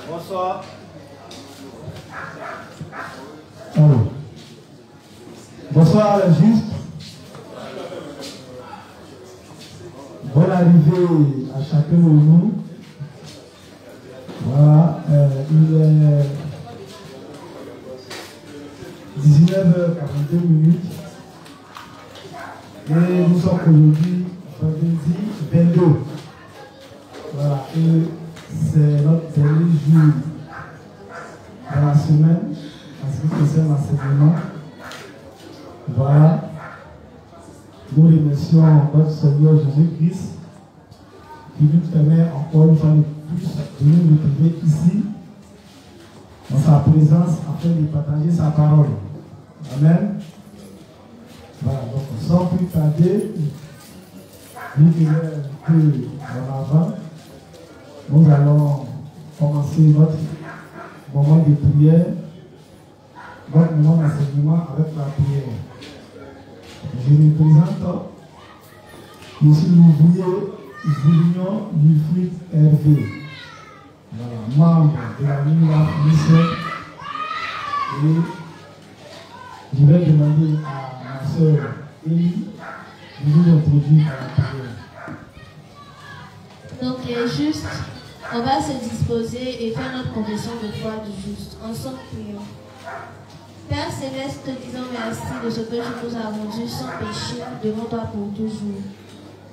Bonsoir. Bonsoir, juste. Bonne arrivée à chacun de nous. Voilà, il est 19h42 et nous sommes aujourd'hui vendredi 22. Voilà, et c'est notre dernier jour de la semaine en ce qui concerne l'enseignement. Voilà, nous remercions notre Seigneur Jésus-Christ qui nous permet encore une fois de plus de nous retrouver ici dans sa présence afin de partager sa parole. Amen. Voilà, donc sans plus tarder, vu qu'il est un peu en avant, nous allons commencer notre moment de prière, notre moment d'enseignement avec la prière. Je me présente, je suis l'ouvrier Julien du fruit Hervé, voilà, membre de la mission, et je vais demander à ma soeur Élie de nous introduire à la prière. Donc les justes, on va se disposer et faire notre confession de foi du juste. Ensemble, prions. Père Céleste, te disons merci de ce que tu nous as rendu sans péché devant toi pour toujours.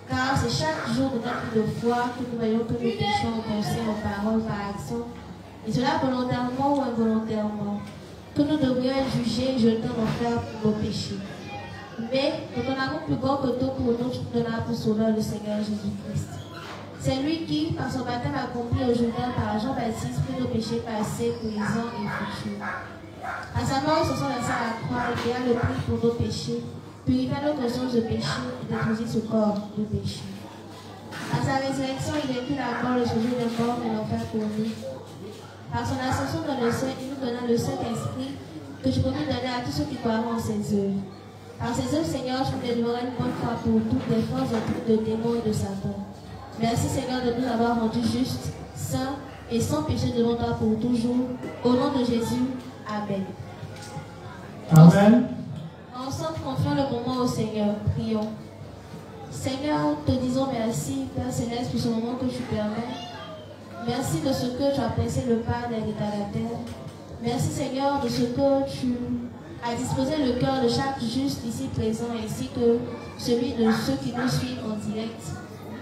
Car c'est chaque jour de notre vie de foi que nous voyons que nous péchons en pensée, en parole, par action, et cela volontairement ou involontairement, que nous devrions être jugés et jetés en enfer pour nos péchés. Mais, pour ton amour plus grand que tout pour nous, tu nous donneras pour sauveur le Seigneur Jésus-Christ. C'est lui qui, par son baptême accompli au Jourdain par Jean-Baptiste, prit nos péchés passés, présents et futurs. À sa mort, ils se sont versés à la croix et paya le prix pour nos péchés, purifia nos consciences de péché et détruisit ce corps de péché. À sa résurrection, il vaincut la mort, le séjour des morts et l'enfer pour nous. Par son ascension dans le ciel, il nous donna le Saint-Esprit que tu peux nous donner à tous ceux qui croiront en ses œuvres. Par ses œuvres, Seigneur, tu nous délivreras une bonne fois pour toutes les forces de démons et de Satan. Merci, Seigneur, de nous avoir rendus justes, saints et sans péché devant toi pour toujours. Au nom de Jésus, Amen. Amen. Ensemble, confions le moment au Seigneur. Prions. Seigneur, te disons merci, Père Céleste, pour ce moment que tu permets. Merci de ce que tu as pressé le pas des retardataires. Merci, Seigneur, de ce que tu as disposé le cœur de chaque juste ici présent, ainsi que celui de ceux qui nous suivent en direct.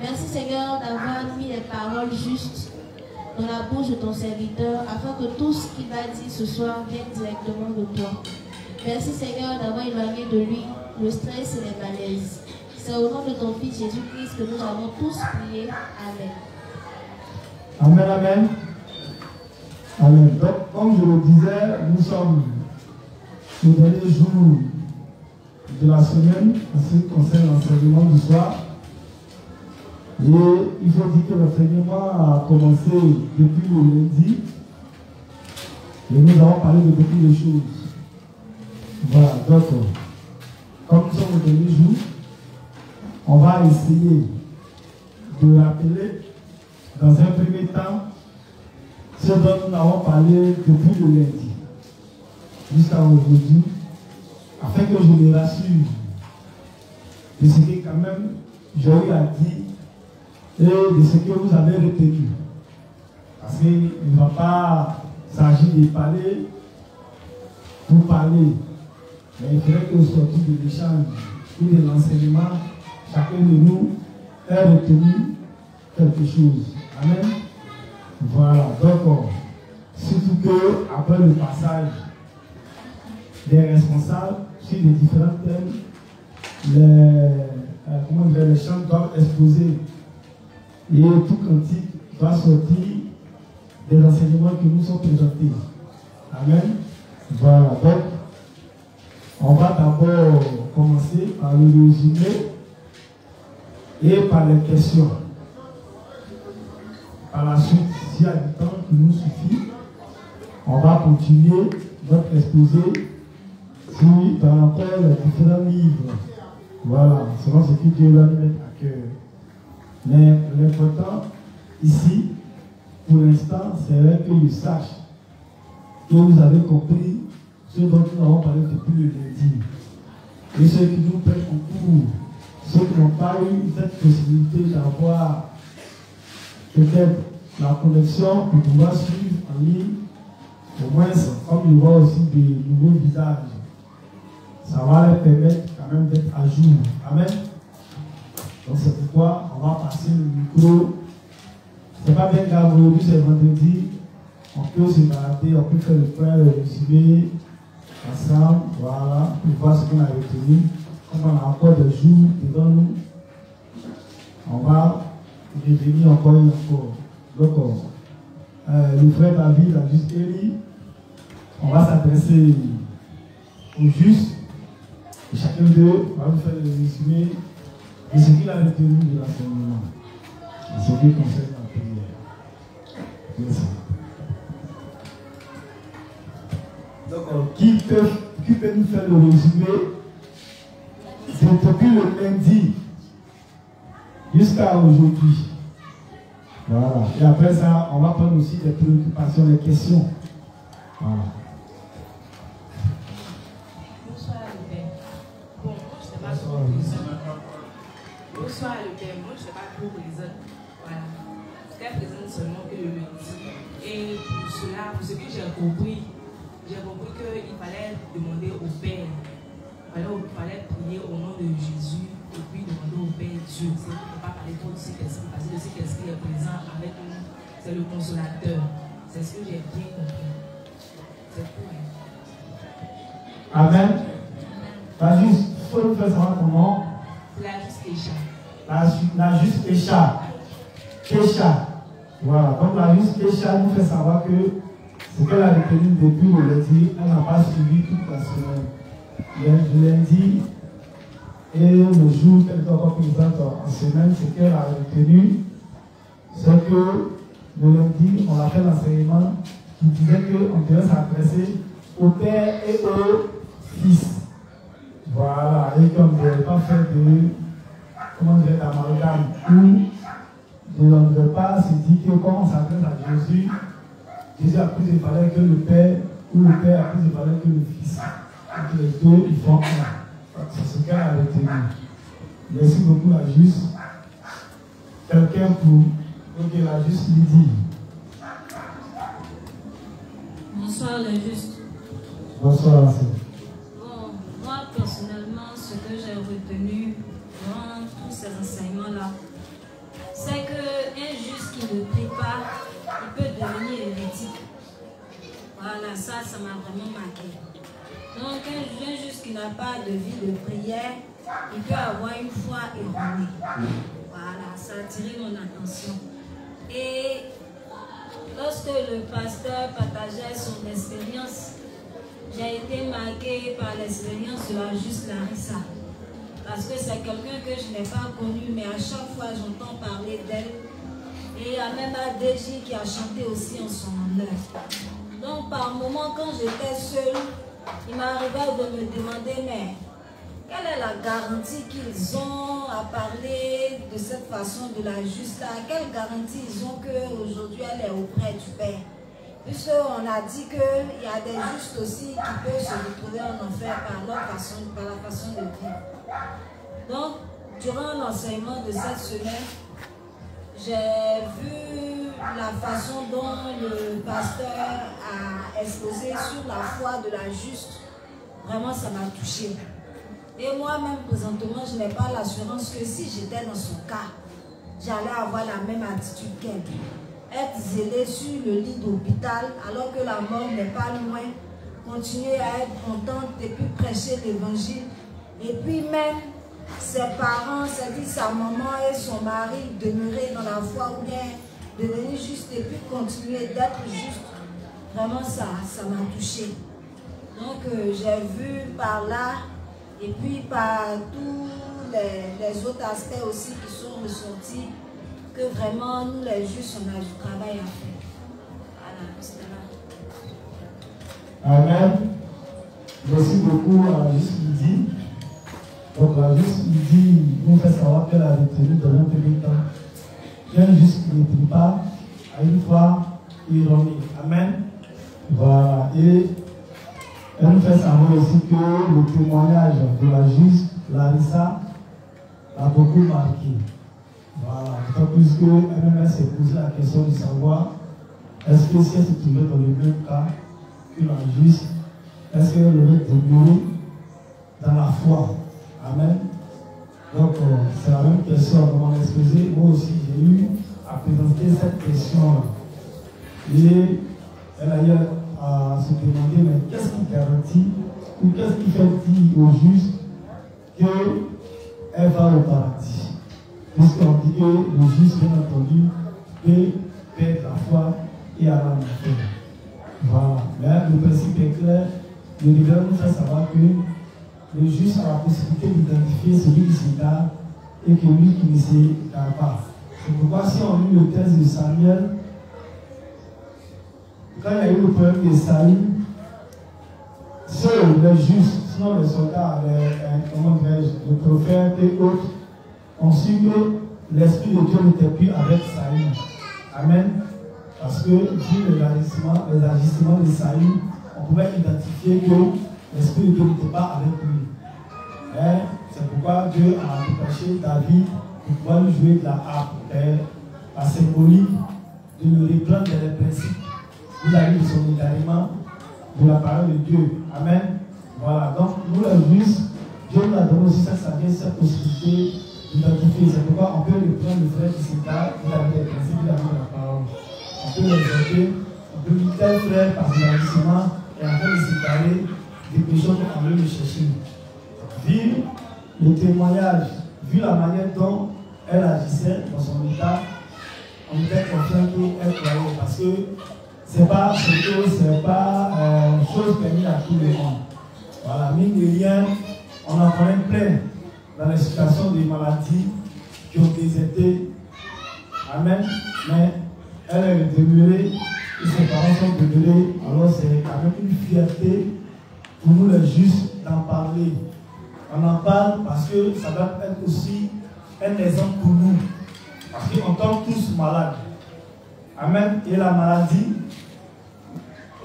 Merci, Seigneur, d'avoir mis les paroles justes dans la bouche de ton serviteur, afin que tout ce qu'il va dire ce soir vienne directement de toi. Merci, Seigneur, d'avoir éloigné de lui le stress et les malaises. C'est au nom de ton Fils Jésus-Christ que nous avons tous prié. Amen. Amen, amen. Amen. Donc, comme je le disais, nous sommes au dernier jour de la semaine en ce qui concerne l'enseignement du soir. Et il faut dire que l'enseignement a commencé depuis le lundi. Et nous avons parlé de beaucoup de choses. Voilà, donc, comme nous sommes au dernier jour, on va essayer de rappeler dans un premier temps ce dont nous avons parlé depuis le lundi jusqu'à aujourd'hui, afin que je me rassure de ce que quand même j'ai eu à dire et de ce que vous avez retenu. Parce qu'il ne va pas s'agir de parler pour parler, mais il faudrait qu'au sortir de l'échange ou de l'enseignement, chacun de nous ait retenu quelque chose. Amen. Voilà, donc, surtout que après le passage des responsables sur les différents thèmes, les chants doivent exposer et tout cantique doit sortir des enseignements qui nous sont présentés. Amen. Voilà, donc, on va d'abord commencer par le résumé et par les questions. Par la suite, s'il y a du temps qui nous suffit, on va continuer notre exposé par rapport aux différents livres. Voilà, selon ce qui Dieu va nous mettre à cœur. Mais l'important, ici, pour l'instant, c'est vrai que je sache que vous avez compris ce dont nous avons parlé depuis le lundi. Et ceux qui nous prennent en cours, ceux qui n'ont pas eu cette possibilité d'avoir peut-être la connexion pour pouvoir suivre en ligne, au moins, comme ils voient aussi des nouveaux visages, ça va leur permettre quand même d'être à jour. Amen. Donc c'est pourquoi on va passer le micro. C'est pas bien grave, aujourd'hui c'est vendredi, on peut se balader, on peut faire le point, le résumé ensemble, voilà, pour voir ce qu'on a retenu. Comme on a encore des jours devant nous, on va revenir encore et encore. Donc, le frère David a juste écrit, on va s'adresser aux justes, et chacun d'eux va vous faire le résumé de ce qu'il a retenu de l'enseignement, de ce qui concerne la prière. Merci. Donc, qui peut nous faire le résumé depuis le lundi jusqu'à aujourd'hui? Voilà. Et après ça, on va prendre aussi des préoccupations, des questions. Voilà. Bonsoir le Père. Bon, moi je ne sais pas trop pour les autres. Bonsoir le Père. Moi je ne sais pas trop pour les autres. Voilà. C'était présent seulement que le lundi. Et pour cela, pour ce que j'ai compris qu'il fallait demander au Père. Il fallait prier au nom de Jésus et puis demander au Père Dieu. C'est ne peut pas parler trop de cet esprit parce que cet esprit est présent avec nous. C'est le consolateur. C'est ce que j'ai bien compris. C'est tout. Amen. La juste, il faut nous faire savoir comment. C'est la juste Kécha. La juste Kécha. Kécha. Voilà. Donc la juste Kécha nous fait savoir que ce qu'elle a retenu depuis le lundi, elle n'a pas suivi toute la semaine. Le lundi et le jour qu'elle est encore présente en semaine, ce qu'elle a retenu, c'est que le lundi, on a fait l'enseignement qui disait qu'on devait s'adresser au Père et au Fils. Voilà, et qu'on ne devait pas faire de, comment dire, d'amalgame, où on ne devait pas se dire que quand on s'adresse à Jésus, Jésus a plus de valeur que le Père, ou le Père a plus de valeur que le Fils. Donc les deux, ils font un. C'est ce qu'elle a retenu. Merci beaucoup, la juste. Quelqu'un pour que la juste lui dise. Bonsoir, le juste. Bonsoir, la sœur. Bon, moi, personnellement, ce que j'ai retenu durant tous ces enseignements-là, c'est qu'un juste qui ne prie pas, il peut devenir hérétique. Voilà, ça m'a vraiment marqué. Donc, un juste qui n'a pas de vie de prière, il peut avoir une foi erronée. Voilà, ça a attiré mon attention. Et lorsque le pasteur partageait son expérience, j'ai été marquée par l'expérience de la juste Larissa. Parce que c'est quelqu'un que je n'ai pas connu, mais à chaque fois j'entends parler d'elle. Et il y a même ADJ qui a chanté aussi en son honneur. Donc par moments, quand j'étais seule, il m'arrivait de me demander, mais quelle est la garantie qu'ils ont à parler de cette façon de la juste là? Quelle garantie ils ont qu'aujourd'hui elle est auprès du Père? Puisqu'on a dit qu'il y a des justes aussi qui peuvent se retrouver en enfer par la façon de vivre. Donc, durant l'enseignement de cette semaine, j'ai vu la façon dont le pasteur a exposé sur la foi de la juste. Vraiment, ça m'a touchée. Et moi-même, présentement, je n'ai pas l'assurance que si j'étais dans son cas, j'allais avoir la même attitude qu'elle. Être zélé sur le lit d'hôpital alors que la mort n'est pas loin, continuer à être contente et puis prêcher l'évangile. Et puis même, ses parents, c'est-à-dire sa maman et son mari, demeurer dans la foi ou bien devenir juste et puis continuer d'être juste. Vraiment, ça m'a touchée. Donc, j'ai vu par là et puis par tous les autres aspects aussi qui sont ressortis que vraiment, nous les justes, on a du travail à faire. Voilà, c'est là. Amen. Merci beaucoup à la juste midi. Donc la juste midi nous fait savoir qu'elle a retenu dans un premier temps qu'un juste qui ne prie pas a une foi erronée. Amen. Voilà. Et elle nous fait savoir aussi que le témoignage de la juste, Larissa, l'a beaucoup marqué. Voilà. D'autant plus qu'elle-même s'est posé la question de savoir est-ce que si elle se trouvait dans le même cas que la juste, est-ce qu'elle aurait demeuré dans la foi? Amen. Donc, c'est la même question à m'en exposer. Moi aussi, j'ai eu à présenter cette question-là. Et elle a eu à se demander, mais qu'est-ce qui garantit ou qu'est-ce qui fait dire au juste qu'elle va au paradis? Puisqu'on dit que le juste, bien entendu, peut perdre la foi et aller en enfer. Voilà. Mais le principe est clair. Le leader nous fait savoir que le juste a la possibilité d'identifier celui qui s'égare et que lui qui ne s'égare pas. C'est pourquoi si on lit le texte de Samuel, quand il y a eu le problème de Saül, seuls les justes, sinon les soldats, les prophètes et autres, ont su que l'Esprit de Dieu n'était plus avec Saül. Amen. Parce que, vu les agissements de Saül, on pouvait identifier que l'Esprit de Dieu n'était pas avec lui. Et c'est pourquoi Dieu a détaché David pour pouvoir lui jouer de la harpe. La symbolique de le reprendre les principes vis-à-vis de son égarement de la parole de Dieu. Amen. Voilà. Donc, nous les justes, Dieu nous a donné aussi cette possibilité d'identifier. C'est pourquoi on peut reprendre le frère qui s'égare vis-à-vis des principes vis-à-vis de la parole. On peut les aider, on peut lui tel frère par son agissement et en train de séparer des péchés qu'on veut le chercher. Vu le témoignage, vu la manière dont elle agissait dans son état, on était confiant qu'elle croyait parce que ce n'est pas chose permise à tout le monde. Voilà, mine de rien, on en connaît plein dans les situations de maladies qui ont déserté. Amen. Mais elle est demeurée, et ses parents sont demeurés, alors c'est quand même une fierté pour nous les justes d'en parler. On en parle parce que ça doit être aussi un exemple pour nous. Parce qu'on tombe tous malades. Amen. Et la maladie,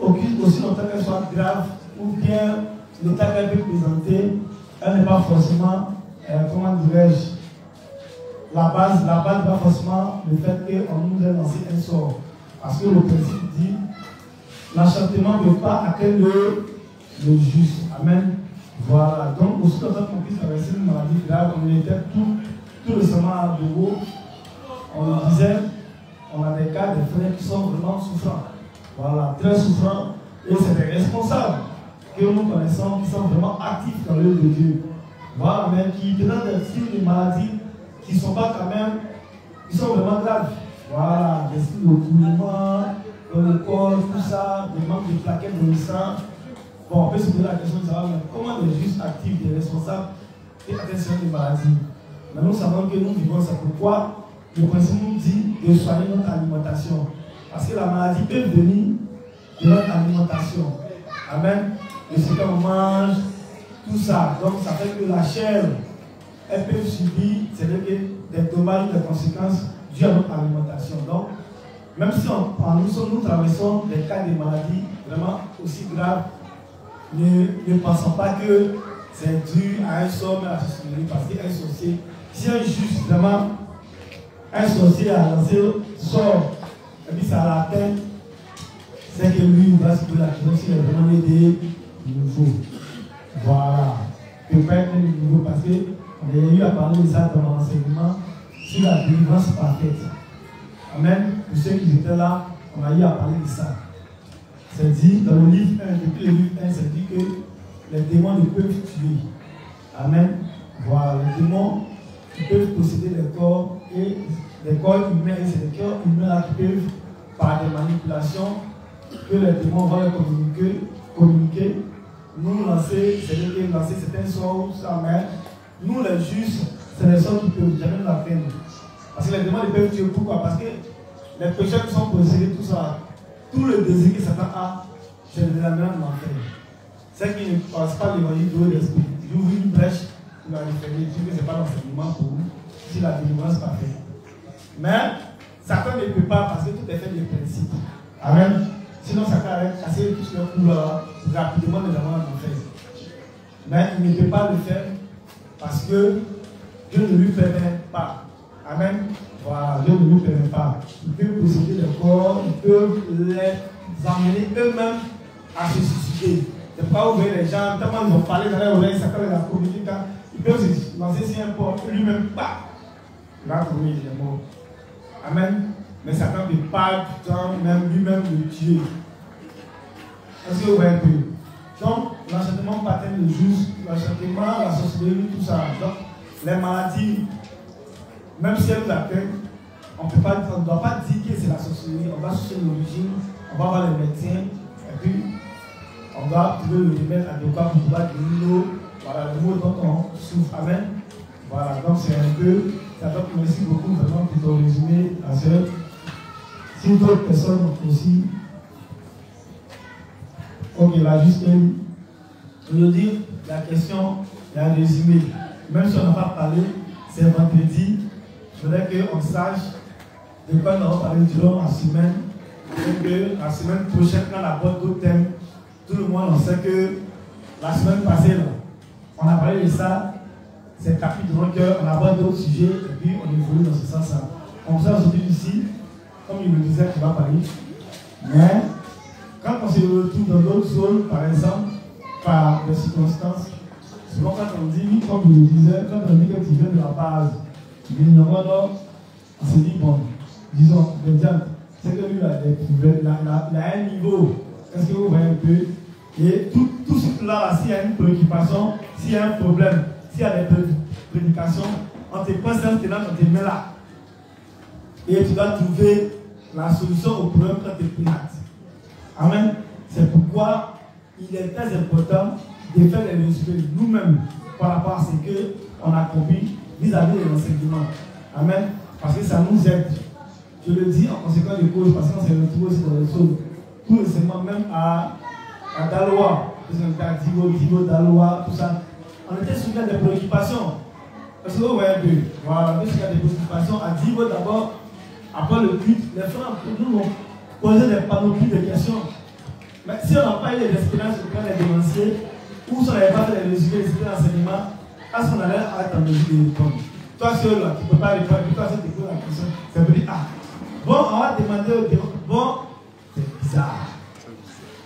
aussi longtemps qu'elle soit grave, ou bien l'état qu'elle peut présenter, elle n'est pas forcément, comment dirais-je, la base n'est pas forcément le fait qu'on nous ait lancé un sort. Parce que le principe dit, l'enchantement ne peut pas atteindre le juste. Amen. Voilà. Donc, aussi longtemps qu'on puisse traverser une maladie grave, on était tout récemment à Dogo, on disait, on a des cas de frères qui sont vraiment souffrants. Voilà, très souffrants. Et c'est des responsables que nous connaissons qui sont vraiment actifs dans l'œuvre de Dieu. Voilà, mais qui présentent des signes de maladies qui ne sont pas quand même, qui sont vraiment graves. Voilà, des signes de coulement dans le corps, tout ça, des manques de plaquettes dans le sang. Bon, on peut se poser la question de savoir, mais comment les justes actifs, des responsables, et attention des maladies. Mais nous savons que nous vivons, c'est pourquoi le principe nous dit de soigner notre alimentation. Parce que la maladie peut venir de notre alimentation. Amen. Et ce qu'on mange, tout ça. Donc ça fait que la chair, elle peut subir des dommages, des conséquences dues à notre alimentation. Donc, même si nous traversons des cas de maladies vraiment aussi graves, ne pensons pas que c'est dû à un sort, mais à la sorcellerie, parce qu'un sorcier, si un juste vraiment, un sorcier a lancé sort, et puis ça l'atteint, c'est que lui, il va se poser la question s'il est vraiment aidé, nouveau. Voilà. Que pas être nouveau, parce qu'on a eu à parler de ça dans l'enseignement sur la délivrance parfaite. Amen. Pour ceux qui étaient là, on a eu à parler de ça. C'est dit dans le livre 1, depuis le livre 1, c'est dit que les démons ne peuvent tuer. Amen. Voilà, les démons qui peuvent posséder les corps et les corps humains, et c'est les corps humains là qui peuvent, par des manipulations, que les démons vont communiquer, nous lancer, c'est-à-dire lancer certains sorts, ça, mais nous les justes, c'est les sorts qui peuvent jamais la peine. Parce que les démons ne peuvent tuer. Pourquoi? Parce que les pécheurs qui sont possédés, tout ça, tout le désir que Satan a, c'est de la même l'enfer. C'est qui ne passe pas l'évangile de l'esprit. Il ouvre une brèche pour la déferler. Je dis que ce n'est pas l'enseignement pour vous, si la délivrance n'est pas faite. Mais Satan ne peut pas parce que tout est fait de principe. Amen. Sinon, Satan a cassé tous leurs couleurs rapidement de l'avant en fait. Mais il ne peut pas le faire parce que Dieu ne lui permet pas. Amen. Voilà, Dieu ne lui permet pas. Il peut posséder les corps, il peut les emmener eux-mêmes à se suicider. C'est pas ouvrir les gens, tellement ils ont parlé dans leur oreille, Satan les a communiqué. Il peut se lancer sur un port, lui-même pas. Il va trouver les mots. Amen. Mais Satan ne peut pas du temps même lui-même le tuer. Est-ce que vous voyez un peu? Donc, l'enchantement paterne le juste, l'enchantement, la sorcellerie, tout ça. Donc, les maladies, même si elles nous atteignent, on ne doit pas dire que c'est la sorcellerie. On va chercher l'origine, on va voir les médecins, et puis on va trouver le remède adéquat pour pouvoir guérir l'eau. Voilà le mot dont on souffre. Amen. Voilà, donc c'est un peu. Ça va. Merci beaucoup vraiment pour ton résumé, la sœur. Si d'autres personnes aussi. Ok, là, juste une. Je veux dire, la question, il y a un résumé. Même si on n'a pas parlé, c'est vendredi. Je voudrais qu'on sache de quoi nous allons parler durant la semaine. Et que la semaine prochaine, quand on aborde d'autres thèmes, tout le monde en sait que la semaine passée, là, on a parlé de ça. C'est tapis de notre cœur, on aborde d'autres sujets et puis on évolue dans ce sens-là. On sait aujourd'hui ici, comme il le disait, tu vas parler. Mais quand on se retrouve dans d'autres zones, par exemple, par des circonstances, souvent quand on dit, comme je le disais, quand on dit que tu viens de la base, on se dit, bon, disons, c'est que lui, il a un niveau. Est-ce que vous voyez un peu? Et tout ce là, s'il y a une préoccupation, s'il y a un problème, s'il y a des prédications, on te prend ça, on te met là. Et tu dois trouver la solution au problème quand tu es prête. Amen. C'est pourquoi il est très important de faire les résumés nous-mêmes par rapport à ce qu'on a compris vis-à-vis de l'enseignement. Amen. Parce que ça nous aide. Je le dis en conséquence de cause, parce qu'on s'est retrouvé aussi dans les choses. Tout récemment, même à Daloa, à Digo, Daloa, tout ça. On était soumis à des préoccupations. Parce que vous voyez un peu, voilà, on était soumis à des préoccupations. À Digo d'abord, après le culte, les frères nous ont posé des panoplies de questions. Mais si on n'a pas eu les expériences pour les dénoncer, ou si on n'avait pas fait les résumés des enseignements, est-ce qu'on allait être en mesure de répondre? Toi, seul, là, tu ne peux pas répondre, puis toi, seul, tu poses la question. Ça veut dire, ah, bon, on va demander, bon, c'est bizarre.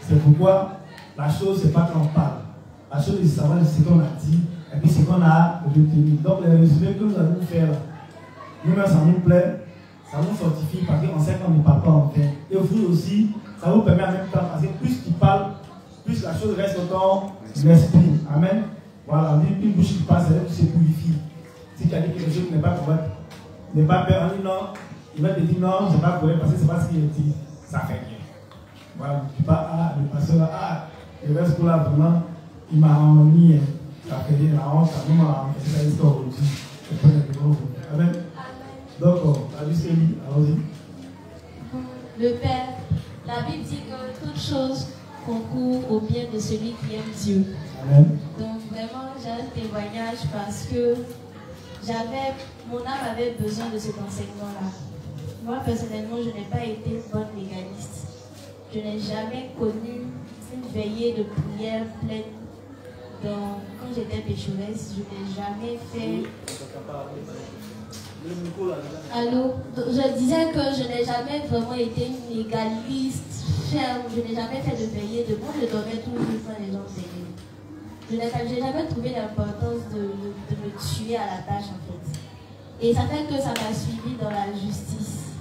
C'est pourquoi la chose, c'est pas quand on parle. La chose, c'est savoir ce qu'on a dit, et puis ce qu'on a retenu. Donc, les résumés que nous allons faire, nous-mêmes, ça nous plaît, ça nous fortifie, parce qu'on sait qu'on ne parle pas en fait. Et vous aussi, ça vous permet en même temps, parce que plus tu parles, plus la chose reste dans ton esprit. Amen. Voilà, une bouche qui passe, elle se purifie. Si tu as dit quelque chose qui n'est pas correct, n'est pas peur, on dit non, il va te dire non, c'est pas correct, parce que c'est pas ce qu'il dit, ça fait rien. Voilà, tu pas, ah, le pasteur là, ah, le reste pour là, vraiment, il m'a remis, ça fait rien, la honte, ça nous m'a fait ça histoire aujourd'hui. Amen. Donc, allons-y. Le Père, la Bible dit que toute chose concourt au bien de celui qui aime Dieu. Amen. Donc vraiment, j'ai un témoignage parce que mon âme avait besoin de cet enseignement-là. Moi, personnellement, je n'ai pas été une bonne légaliste. Je n'ai jamais connu une veillée de prière pleine. Quand j'étais pécheresse, je n'ai jamais fait... Allô, je disais que je n'ai jamais vraiment été une légaliste ferme, je n'ai jamais fait de veillée de moi, je dormais toujours quand les gens veillent. Je n'ai jamais trouvé l'importance de me tuer à la tâche en fait. Et ça fait que ça m'a suivi dans la justice.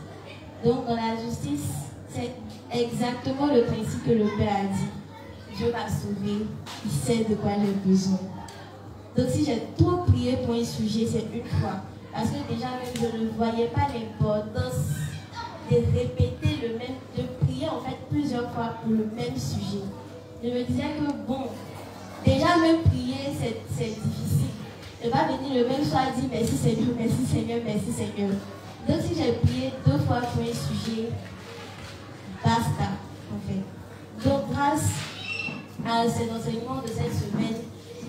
Donc dans la justice, c'est exactement le principe que le Père a dit. Dieu m'a sauvé, il sait de quoi j'ai besoin. Donc si j'ai trop prié pour un sujet, c'est une fois. Parce que déjà même je ne voyais pas l'importance de répéter le même, de prier en fait plusieurs fois pour le même sujet. Je me disais que bon, déjà même prier c'est difficile. Ne pas venir le même soir dire merci Seigneur, merci Seigneur, merci Seigneur. Donc si j'ai prié 2 fois pour un sujet, basta en fait. Donc grâce à ces enseignements de cette semaine,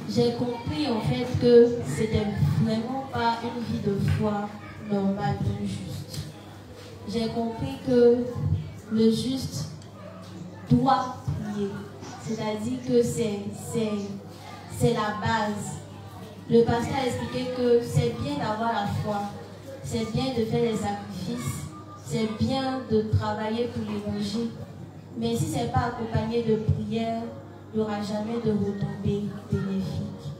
j'ai compris en fait que c'était vraiment pas une vie de foi normale d'un juste. j'ai compris que le juste doit prier. C'est-à-dire que c'est la base. Le pasteur a expliqué que c'est bien d'avoir la foi, c'est bien de faire des sacrifices, c'est bien de travailler pour l'évangile, mais si ce n'est pas accompagné de prière, il n'y aura jamais de retombées bénéfiques.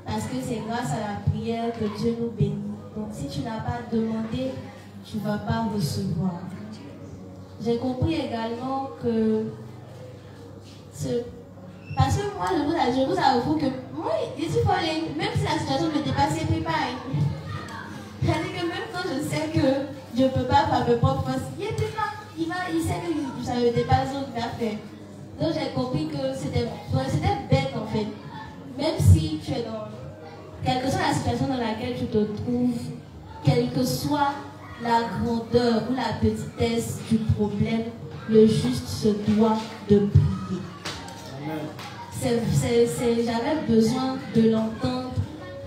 Parce que c'est grâce à la prière que Dieu nous bénit. Donc si tu n'as pas demandé, tu ne vas pas recevoir. J'ai compris également que parce que moi, je vous avoue que moi, je suis folle, même si la situation me dépasse, c'est pareil. C'est-à-dire que même quand je sais que je ne peux pas faire mes propres forces, il sait que ça me dépasse, donc il va faire. Donc j'ai compris que c'était bête en fait. Même si tu es dans, quelle que soit la situation dans laquelle tu te trouves, quelle que soit la grandeur ou la petitesse du problème, le juste se doit de prier. J'avais besoin de l'entendre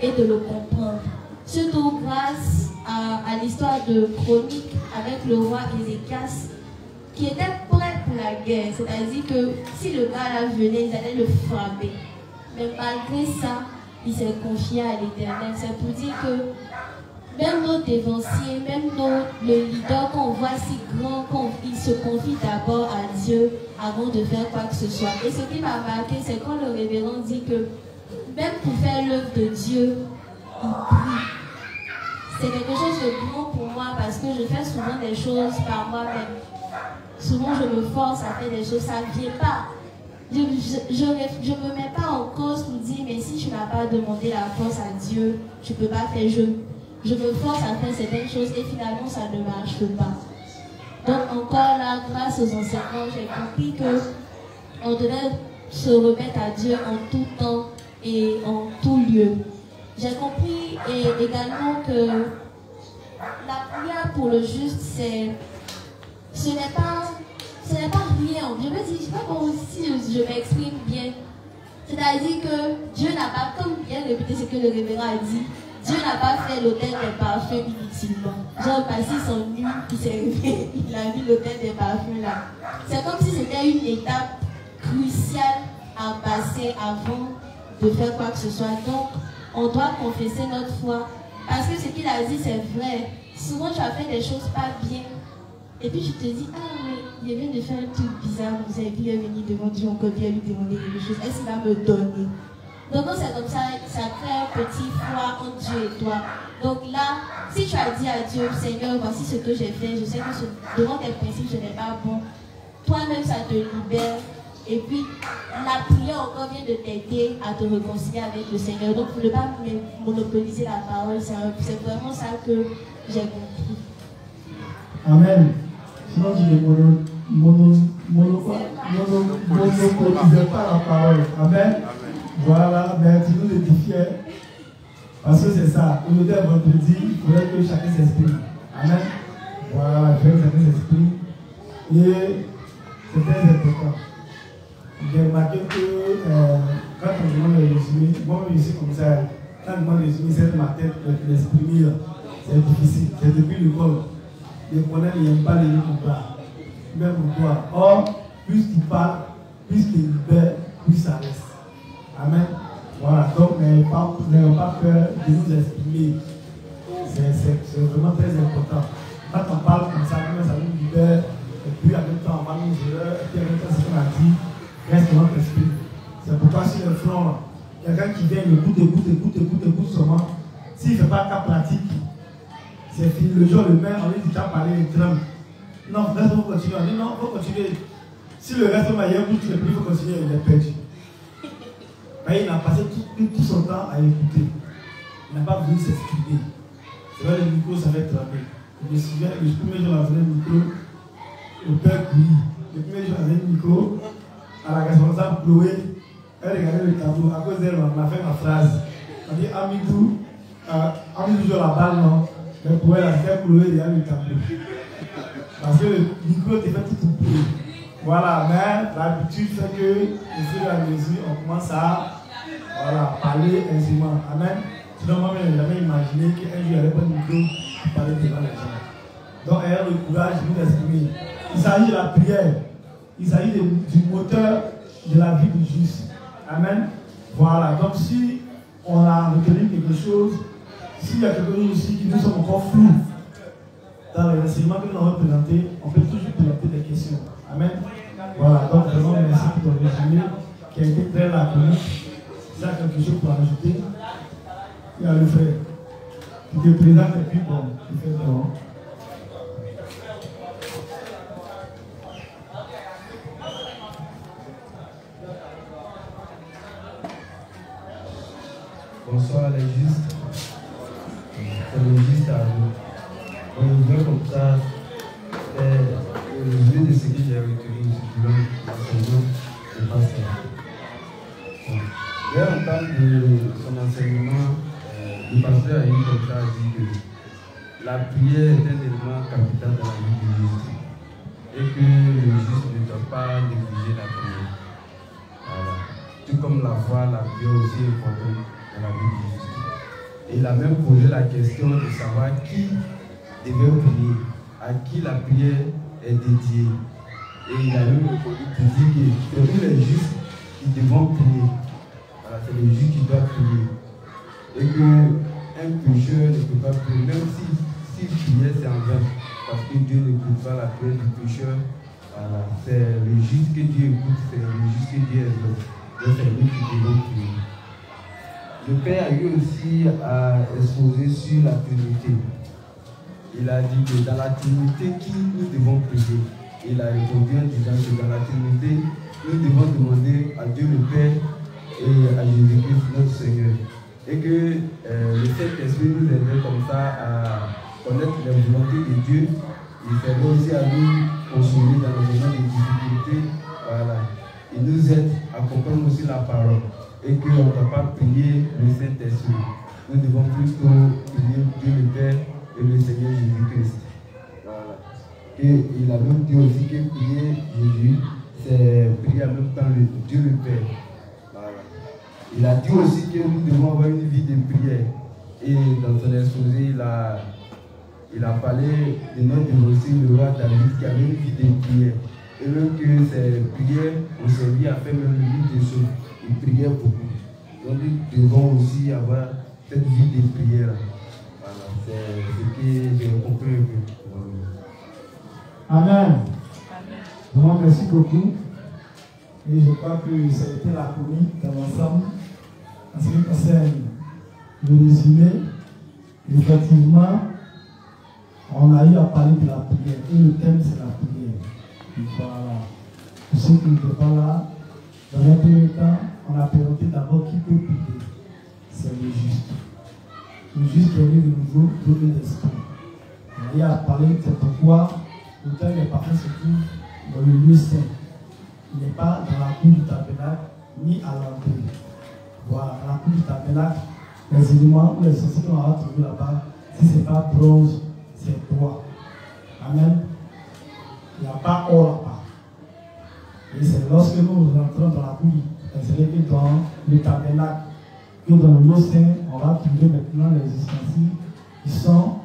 et de le comprendre. Surtout grâce à l'histoire de Chronique avec le roi Ézéchias qui était prêt pour la guerre. C'est-à-dire que si le gars là venait, ils allaient le frapper. Mais malgré ça, il s'est confié à l'Éternel. C'est pour dire que même nos dévanciers, même le leader qu'on voit si grand, il se confie d'abord à Dieu avant de faire quoi que ce soit. Et ce qui m'a marqué, c'est quand le révérend dit que même pour faire l'œuvre de Dieu, il prie. C'est quelque chose de bon pour moi parce que je fais souvent des choses par moi-même. Souvent, je me force à faire des choses, ça ne vient pas. Je ne me mets pas en cause pour dire, mais si tu n'as pas demandé la force à Dieu, tu ne peux pas faire. Je me force à faire certaines choses et finalement, ça ne marche pas. Donc, encore là, grâce aux enseignements, j'ai compris qu'on devait se remettre à Dieu en tout temps et en tout lieu. J'ai compris également que la prière pour le juste, ce n'est pas rien. Je me dis, je ne sais pas si je m'exprime bien. C'est-à-dire que Dieu n'a pas, comme bien répété ce que le révérend a dit, Dieu n'a pas fait l'autel des parfums inutilement. Genre, parce qu'il s'ennuie, il s'est réveillé, il a mis l'autel des parfums là. C'est comme si c'était une étape cruciale à passer avant de faire quoi que ce soit. Donc, on doit confesser notre foi. Parce que ce qu'il a dit, c'est vrai. Souvent, tu as fait des choses pas bien. Et puis, tu te dis, ah oui, il vient de faire un truc bizarre. Vous avez vu, il est venu devant Dieu, encore bien lui demander quelque chose. Est-ce qu'il va me donner? Donc, c'est comme ça crée un petit froid entre Dieu et toi. Donc là, si tu as dit à Dieu, Seigneur, voici ce que j'ai fait, je sais que devant tes principes, je n'ai pas bon. Toi-même, ça te libère. Et puis, la prière encore vient de t'aider à te réconcilier avec le Seigneur. Donc, il ne faut pas monopoliser la parole. C'est vraiment ça que j'ai compris. Amen. Sinon, tu ne monopolisais pas la parole. Amen. Voilà, mais tu nous édifiais. Parce que c'est ça. Aujourd'hui, vendredi, il faudrait que chacun s'exprime. Amen. Voilà, il faut que chacun s'exprime. Et c'est très important. J'ai remarqué que quand on demande le résumé, moi je suis comme ça, quand on demande le résumé, c'est ma tête, l'exprimer, c'est difficile. C'est depuis l'école. Les collègues n'aiment pas les livres pour toi. Même pour toi. Or, plus tu parles, plus tu libères, plus ça reste. Amen. Voilà, donc n'ayons pas peur de nous exprimer. C'est vraiment très important. Quand on parle comme ça nous libère, et puis en même temps, on va nous dire, et puis en même temps, ce qu'on a dit, reste dans notre esprit. C'est pourquoi sur le front, quelqu'un qui vient, écoute seulement. S'il ne fait pas cas pratique, c'est fini. Le jour, le maire, on lui dit, tu as parlé de Trump. Non, reste, il faut continuer. On dit, non, il faut continuer. Si le reste, il y a un bout, il faut continuer, il est perdu. Mais il a passé tout son temps à écouter. Il n'a pas voulu s'exprimer. C'est vrai, le micro, ça va être trempé. Je me souviens, le premier jour, on a donné le micro au père Gouy. Le premier jour, on a donné le micro à la responsable Chloé. Elle regardait le tableau. À cause d'elle, on a fait ma phrase. On dit Amidou joue la balle, non. Mais pour elle, elle Chloé regarde le tableau. Parce que le micro était fait tout pour eux. Voilà, mais l'habitude fait que, au fur et à mesure, on commence à parler aisément. Amen. Sinon, moi, je n'ai jamais imaginé qu'un jour, il n'y avait pas de micro pour parler devant les gens. Donc, ayant le courage de nous exprimer. Il s'agit de la prière. Il s'agit du moteur de la vie du juste. Amen. Voilà. Donc, si on a retenu quelque chose, s'il y a quelque chose aussi qui nous sont encore flous dans les enseignements que nous avons présentés, on peut toujours présenter des questions. Amen. Voilà. Donc, vraiment, merci pour ton résumé qui a été très laconique. Si tu as quelque chose pour ajouter, il y a le frère. Tu te présentes et puis bon, tu fais bon. Bonsoir les justes. C'est le juste à vous. On veut comme ça faire le résumé de ce que j'ai retenu durant l'enseignement de pasteur. Dès l'entame de son enseignement, le pasteur a eu comme ça dit que la prière est un élément capital dans la vie du juste et que le juste ne doit pas négliger la prière. Voilà. Tout comme la foi, la prière aussi est importante dans la vie du juste. Et il a même posé la question de savoir qui devait prier, à qui la prière est dédiée. Et il a même dit que c'est nous les justes qui devons prier. Voilà, c'est les justes qui doivent prier. Et qu'un pécheur ne peut pas prier, même si prier c'est en vain, parce que Dieu n'écoute pas la prière du pécheur. Voilà, c'est le juste que Dieu écoute, c'est le juste que Dieu exauce. Donc c'est lui qui devons prier. Le Père a eu aussi à exposer sur la Trinité. Il a dit que dans la Trinité, qui nous devons prier? Il a répondu en disant que dans la Trinité, nous devons demander à Dieu le Père et à Jésus-Christ notre Seigneur. Et que le Saint-Esprit nous aide comme ça à connaître les volontés de Dieu. Il servait aussi à nous consoler dans les moments de difficulté. Voilà. Il nous aide à comprendre aussi la parole. Et qu'on ne doit pas prier le Saint-Esprit. Nous devons plutôt prier Dieu le Père et le Seigneur Jésus-Christ. Voilà. Et il a même dit aussi que prier Jésus, c'est prier en même temps Dieu le Père. Voilà. Il a dit aussi que nous devons avoir une vie de prière. Et dans son exposé, il a parlé de notre dévotion, le roi David, qui avait une vie de prière. Et même que ces prières ont servi à faire même une des choses. Il priait beaucoup. Donc nous devons aussi avoir cette vie de prière. Voilà, c'est ce que j'ai compris un peu. Amen. Vraiment, merci beaucoup. Et je crois que ça a été la commune dans l'ensemble. En ce qui concerne le résumé, effectivement, on a eu à parler de la prière. Et le thème, c'est la prière. Voilà. Pour ceux qui n'étaient pas là, dans un premier temps, on a présenté d'abord qui peut prier. C'est le juste. Le juste qui est né de nouveau, donné d'esprit. On a eu à parler, c'est pourquoi l'auteur des parfums se trouve dans le lieu saint. Il n'est pas dans la cour du tabernacle, ni à l'entrée. Voilà, dans la cour du tabernacle, les éléments ou les essentiels qu'on va trouver là-bas, si ce n'est pas bronze, c'est bois. Amen. Il n'y a pas or là-bas. Et c'est lorsque nous rentrons dans la cour, c'est que dans le tabernacle, que dans le lieu saint, on va trouver maintenant les ustensiles qui sont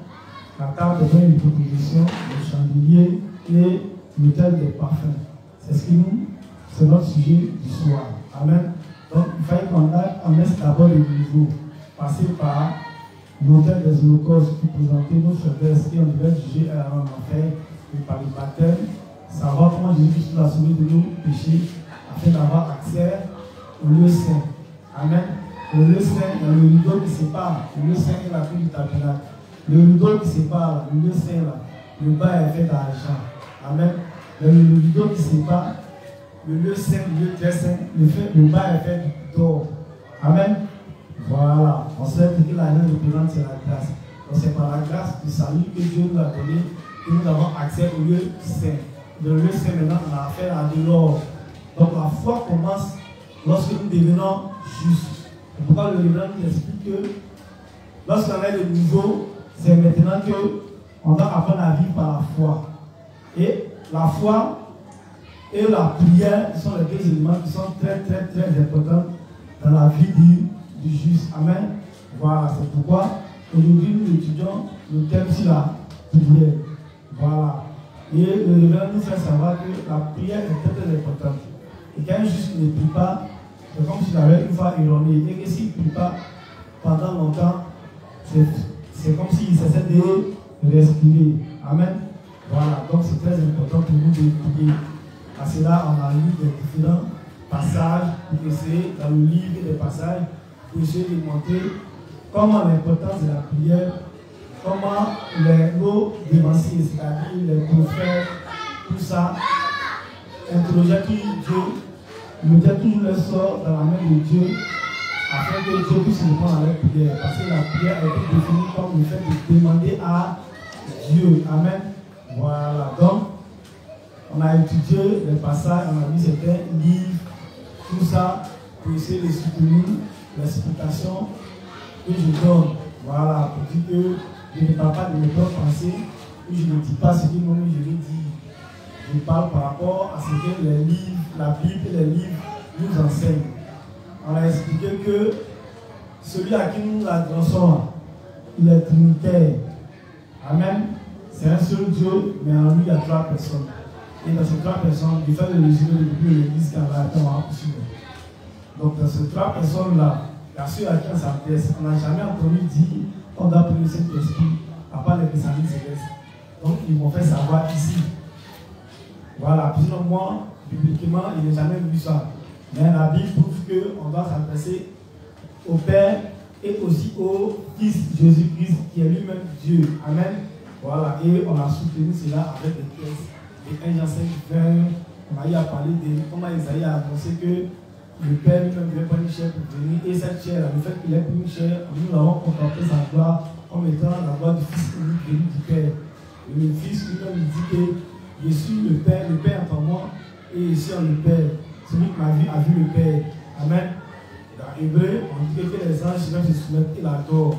la table de pain de proposition, le chandelier et l'autel des parfums. C'est notre sujet du soir. Amen. Donc il fallait qu'on laisse d'abord le niveau, passer par l'autel des holocaustes qui présentait nos faiblesses et on devait juger en enfer et par le baptême, savoir comment Jésus nous a sauvé de nos péchés afin d'avoir accès au lieu saint. Amen. Le lieu saint, il y a le rideau qui sépare le lieu saint et la cour du tabernacle. Le rideau qui sépare le lieu saint là, le bas est fait d'argent. Amen. Le rideau qui sépare le lieu saint, le lieu très saint, le bas est fait d'or. Amen. Voilà. On sait que l'argent représente c'est la grâce. Donc c'est par la grâce du salut que Dieu nous a donné que nous avons accès au lieu saint. Le lieu saint maintenant on a affaire à de l'or. Donc la foi commence lorsque nous devenons justes. C'est pourquoi le révérend nous explique que lorsqu'on est de nouveau, c'est maintenant qu'on doit apprendre à vivre par la foi. Et la foi et la prière sont les deux éléments qui sont très très très importants dans la vie du juste. Amen. Voilà, c'est pourquoi aujourd'hui nous étudions le thème sur la prière. Voilà. Et le révérend nous fait savoir que la prière est très importante. Et quand un juste ne prie pas, c'est comme s'il avait une fois erroné. Et que s'il ne prie pas pendant longtemps, c'est comme s'il cessait de respirer. Amen. Voilà. Donc c'est très important pour nous de prier. À cela, on a lu des différents passages pour essayer, dans le livre des passages, pour essayer de montrer comment l'importance de la prière, comment nos dévanciers, c'est-à-dire les prophètes, tout ça, interrogeaient toujours Dieu, mettaient toujours leur sort dans la main de Dieu, afin que Dieu puisse répondre à leur prière. Parce que la prière a été définie comme le fait de demander à Dieu. Amen. Voilà. Donc, on a étudié les passages, on a vu certains livres, tout ça, pour essayer de soutenir l'explication que je donne. Voilà, pour dire que je ne parle pas de mes propres pensées, que je ne dis pas ce que moi-même je vais dire. Je parle par rapport à ce que les livres, la Bible et les livres nous enseignent. On a expliqué que celui à qui nous adressons, il est trinitaire. Amen. C'est un seul Dieu, mais en lui il y a 3 personnes. Et dans ces 3 personnes, il fait le résumé depuis l'église qui a été en possible. Donc dans ces 3 personnes-là, il y a ceux à qui on s'adresse. On n'a jamais entendu dire qu'on doit prier le Saint-Esprit, à part les descendants célestes. Donc ils m'ont fait savoir ici. Voilà, puis sinon moi, bibliquement, il n'a jamais vu ça. Mais la Bible prouve qu'on doit s'adresser au Père et aussi au Fils Jésus-Christ, qui est lui-même Dieu. Amen. Voilà, et on a soutenu cela avec des textes. Et 1 Jean 5, 20, on a eu à parler de comment Isaïe a annoncé que le Père lui-même devait prendre une chair pour venir. Et cette chair, le fait qu'il ait pris une chair, nous l'avons contemplé sa gloire comme étant la gloire du Fils unique venu du Père. Et le Fils lui-même dit que je suis le Père entend moi, et je suis en le Père. Celui qui m'a vu a vu le Père. Amen. Dans Hébreu, on dit que les anges se soumettent et l'adorent.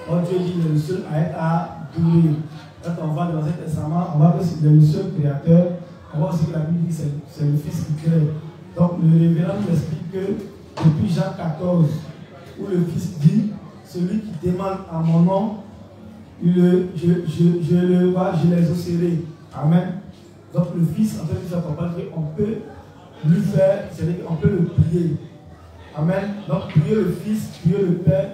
Or Dieu dit qu'il est le seul à être adoré. Quand on va dans l'Ancien Testament, on voit que c'est le seul créateur. On voit aussi que la Bible dit que c'est le Fils qui crée. Donc le révérend nous explique que depuis Jean 14, où le Fils dit, celui qui demande à mon nom, je l'exaucerai. Amen. Donc le Fils, en fait, nous a comprendre qu'on peut lui faire, c'est-à-dire qu'on peut le prier. Amen. Donc prier le Fils, prier le Père,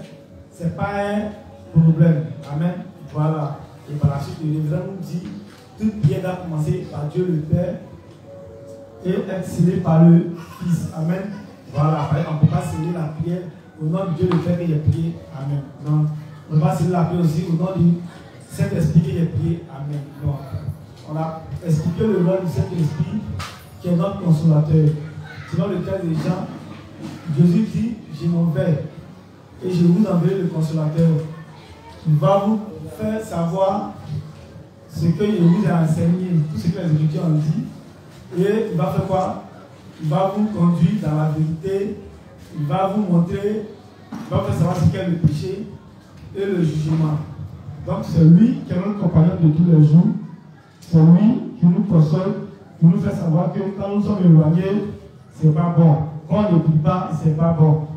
ce n'est pas un problème. Amen. Voilà. Et par la suite, le révérend nous dit, toute prière doit commencer par Dieu le Père et être scellée par le Fils. Amen. Voilà. On ne peut pas sceller la prière au nom de Dieu le Père que j'ai prié. Amen. Non. On ne peut pas sceller la prière aussi au nom du Saint-Esprit que j'ai prié. Amen. Non. On a expliqué le rôle du Saint-Esprit qui est notre consolateur. Selon le texte de Jean, Jésus dit, je m'en vais et je vous enverrai le consolateur. Il va vous faire savoir ce que je vous ai enseigné, tout ce que les Écritures ont dit. Et il va faire quoi? Il va vous conduire dans la vérité. Il va vous montrer, il va vous faire savoir ce qu'est le péché et le jugement. Donc c'est lui qui est notre compagnon de tous les jours. C'est lui qui nous console, qui nous fait savoir que quand nous sommes éloignés, c'est pas bon. Quand on ne prie pas, c'est pas bon.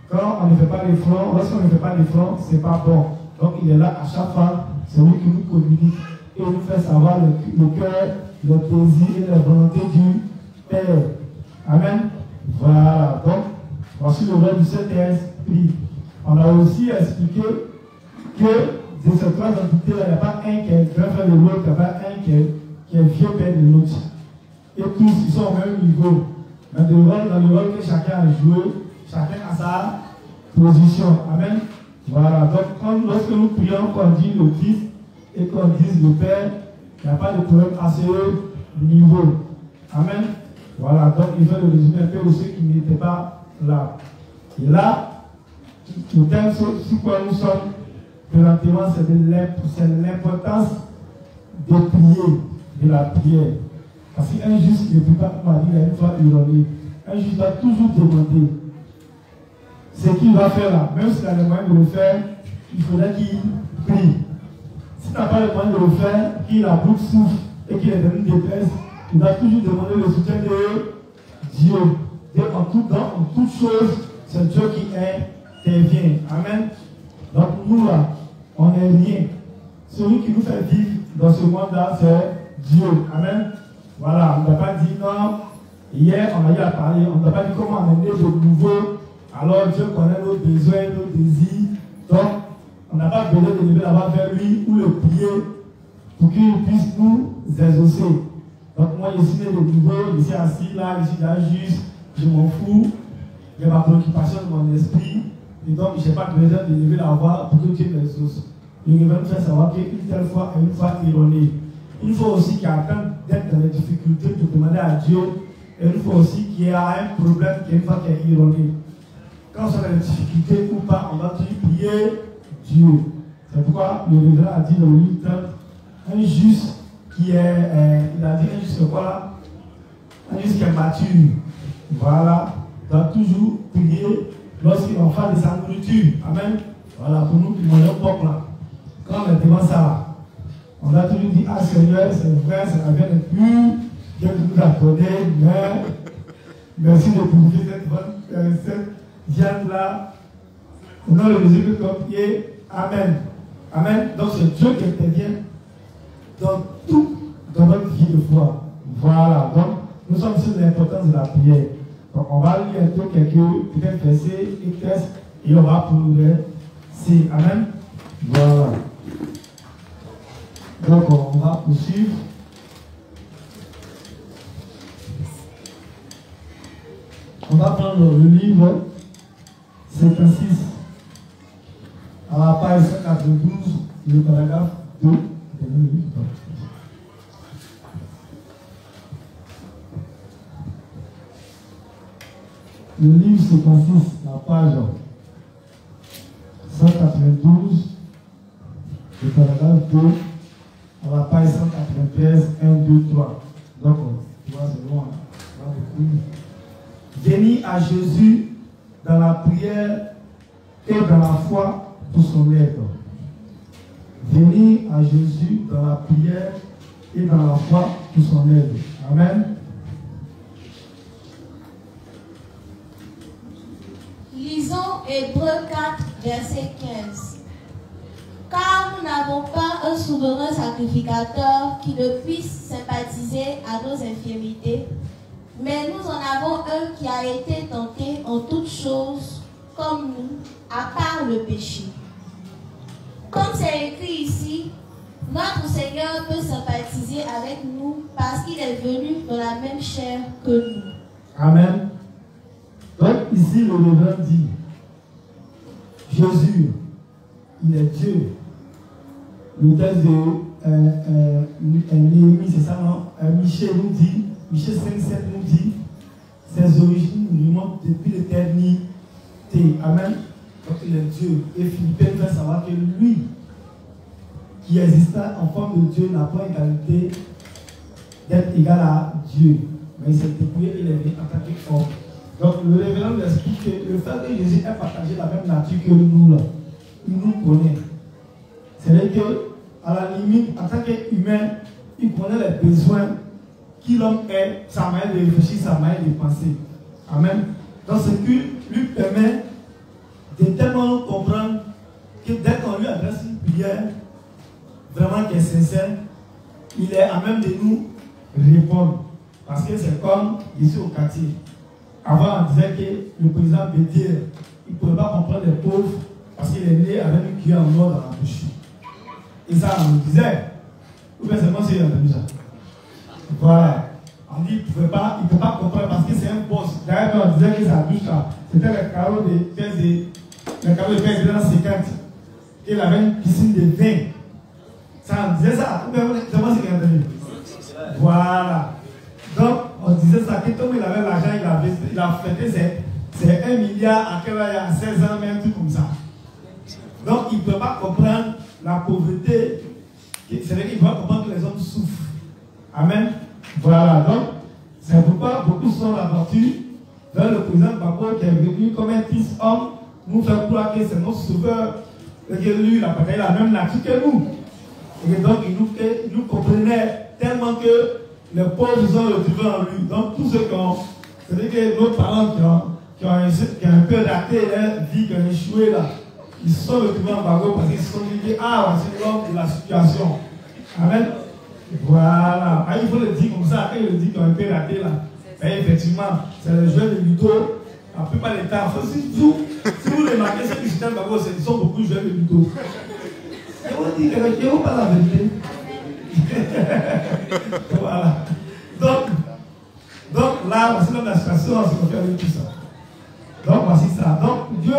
Quand on ne fait pas l'effort, lorsqu'on ne fait pas l'effort, c'est pas bon. Donc il est là à chaque fois, c'est lui qui nous communique et nous fait savoir le cœur, le plaisir et la volonté du Père. Amen. Voilà. Donc, voici le rôle du Saint-Esprit. On a aussi expliqué que de ces 3 entités-là, il n'y a pas un qui est grand frère de l'autre, il n'y a pas un qui est vieux père de l'autre. Et tous, ils sont au même niveau. Dans le rôle que chacun a joué, chacun a sa position. Amen. Voilà. Donc, lorsque nous prions, qu'on dit le Fils et qu'on dise le Père, il n'y a pas de problème à ce niveau. Amen. Voilà. Donc, il fait le résumé un peu de ceux qui n'étaient pas là. Et là, le thème sur quoi nous sommes présentement, c'est l'importance de prier, de la prière. Parce qu'un juste ne peut pas, comme on a dit, il a une fois erroné. Un juste doit toujours demander ce qu'il va faire là. Même s'il a le moyen de le faire, il faudrait qu'il prie. S'il n'a pas le moyen de le faire, qu'il a boucle souffle et qu'il est dans une détresse, il doit toujours demander le soutien de Dieu. Et en toute chose, c'est Dieu qui intervient. Amen. Donc nous là, on n'est rien. Celui qui nous fait vivre dans ce monde-là, c'est Dieu. Amen. Voilà, on n'a pas dit non. Hier, on a eu à parler, on n'a pas dit comment amener de nouveau. Alors Dieu connaît nos besoins, nos désirs. Donc, on n'a pas besoin de lever la main vers lui ou le prier pour qu'il puisse nous exaucer. Donc, moi, je suis né de nouveau, je suis assis là, je suis là juste, je m'en fous. Il y a ma préoccupation de mon esprit. Et donc, je n'ai pas besoin de lever la voix pour que Dieu m'exauce. Le révérend nous fait savoir qu'une telle fois est une fois erronée. Une fois aussi qu'il attend d'être dans les difficultés de demander à Dieu. Et une fois aussi qu'il y a un problème qui est une fois qu'il est erroné. Quand on est dans les difficultés ou pas, on va toujours prier Dieu. C'est pourquoi le révérend a dit dans le livre 30, un juste qui est, il a dit un juste quoi là? Un juste qui est mature. Voilà. Doit toujours prier lorsqu'il va faire de sa nourriture. Amen. Voilà, pour nous qui mangeons porc là. Quand on est devant ça là, on a toujours dit, ah Seigneur, c'est vrai, c'est la vie n'est plus. Dieu nous a donné, mais merci de bouffer cette viande là. Au nom de Jésus que comme prier. Amen. Amen. Donc c'est Dieu qui intervient dans tout dans notre vie de foi. Voilà. Donc nous sommes sur l'importance de la prière. Donc on va lire un peu quelques peut-être versets et textes et on va progresser. Amen. Voilà. Donc on va poursuivre. On va prendre le livre 56 à la page 192, le paragraphe 2. Le livre 56, la page 192, le paragraphe 2, à la page 193, 1, 2, 3. Donc, tu vois, c'est loin. Venez à Jésus dans la prière et dans la foi pour son aide. Venez à Jésus dans la prière et dans la foi pour son aide. Amen. Lisons Hébreux 4, verset 15. Car nous n'avons pas un souverain sacrificateur qui ne puisse sympathiser à nos infirmités, mais nous en avons un qui a été tenté en toutes choses comme nous, à part le péché. Comme c'est écrit ici, notre Seigneur peut sympathiser avec nous parce qu'il est venu dans la même chair que nous. Amen. Donc ici le révérend dit, Jésus, il est Dieu. Le texte de Néhémie, c'est ça, non? Michel nous dit, Michel 5,7 nous dit, ses origines nous remontent depuis l'éternité. Amen. Donc il est Dieu. Et Philippiens nous fait savoir que lui, qui existait en forme de Dieu, n'a pas égalité d'être égal à Dieu. Mais il s'est dépouillé, il est venu en tant qu'homme. Donc le révérend nous explique que le fait que Jésus ait partagé la même nature que nous, là, il nous connaît. C'est-à-dire qu'à la limite, en tant qu'humain, il connaît les besoins qui l'homme est, sa manière de réfléchir, sa manière de penser. Amen. Donc ce qui lui permet de tellement comprendre que dès qu'on lui adresse une prière, vraiment qui est sincère, il est à même de nous répondre. Parce que c'est comme ici au quartier. Avant, on disait que le président Bédier, il ne pouvait pas comprendre les pauvres parce qu'il est né avec une cuillère en or dans la bouche. Et ça, on nous disait, ou bien c'est moi qui ai entendu ça. Voilà. On dit qu'il ne peut pas comprendre parce que c'est un boss. D'ailleurs, on disait que sa bouche là, c'était le carreau de pièces de dans 50. Il avait une piscine de vin. Ça, on disait ça. Ou bien c'est moi qui ai entendu. Voilà. Donc, on disait ça, que comme il avait l'argent, il a fêté c'est 1 milliard à quel âge, il y a 16 ans, même tout comme ça. Donc, il ne peut pas comprendre la pauvreté. C'est-à-dire qu'il ne peut pas comprendre que les hommes souffrent. Amen. Voilà. Donc, c'est pourquoi beaucoup sont abattus vers le président Bako qui est venu comme un fils homme, nous faire croire que c'est notre sauveur, et que lui, il a partagé la même nature que nous. Et donc, il nous comprenait tellement que les pauvres ils ont retrouvé en lui. Donc, tous ceux qui ont, c'est-à-dire que nos parents qui ont un peu raté leur vie, qui ont échoué là, ils se sont retrouvés en bagot parce qu'ils se sont dit, ah, c'est l'homme de la situation. Amen. Voilà. Ah, il faut le dire comme ça. Quand il le dit qu'on a été raté là. Et effectivement, c'est le jeu de ludo. La plupart des temps, si vous remarquez ceux qui se tiennent là-bas, ils sont beaucoup de joueurs de ludo. Et on dit que je vous parle la vérité. Voilà. Donc là, voici notre situation, c'est qu'on fait avec tout ça. Donc voici ça. Donc Dieu,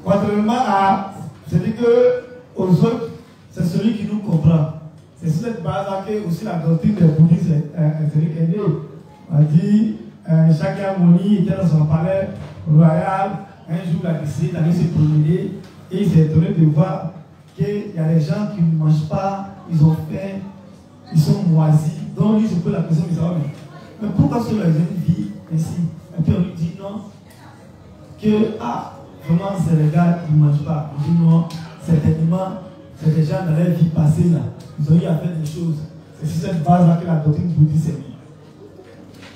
contrairement à, c'est-à-dire qu'aux autres, c'est celui qui nous comprend. C'est sur cette base-là que aussi la doctrine des bouddhistes est née. On dit, chaque harmonie était dans son palais royal. Un jour, il a décidé d'aller se promener et il s'est étonné de voir qu'il y a des gens qui ne mangent pas, ils ont faim, ils sont moisis. Donc, lui, se pose la question, mais pourquoi ceux-là, ils ont une vie ainsi? Et puis, on lui dit non, que, vraiment, c'est les gars qui ne mangent pas. On dit non, certainement, c'est des gens dans leur vie passée, là. Ils ont eu à faire des choses. C'est sur cette base-là que la doctrine bouddhiste est née.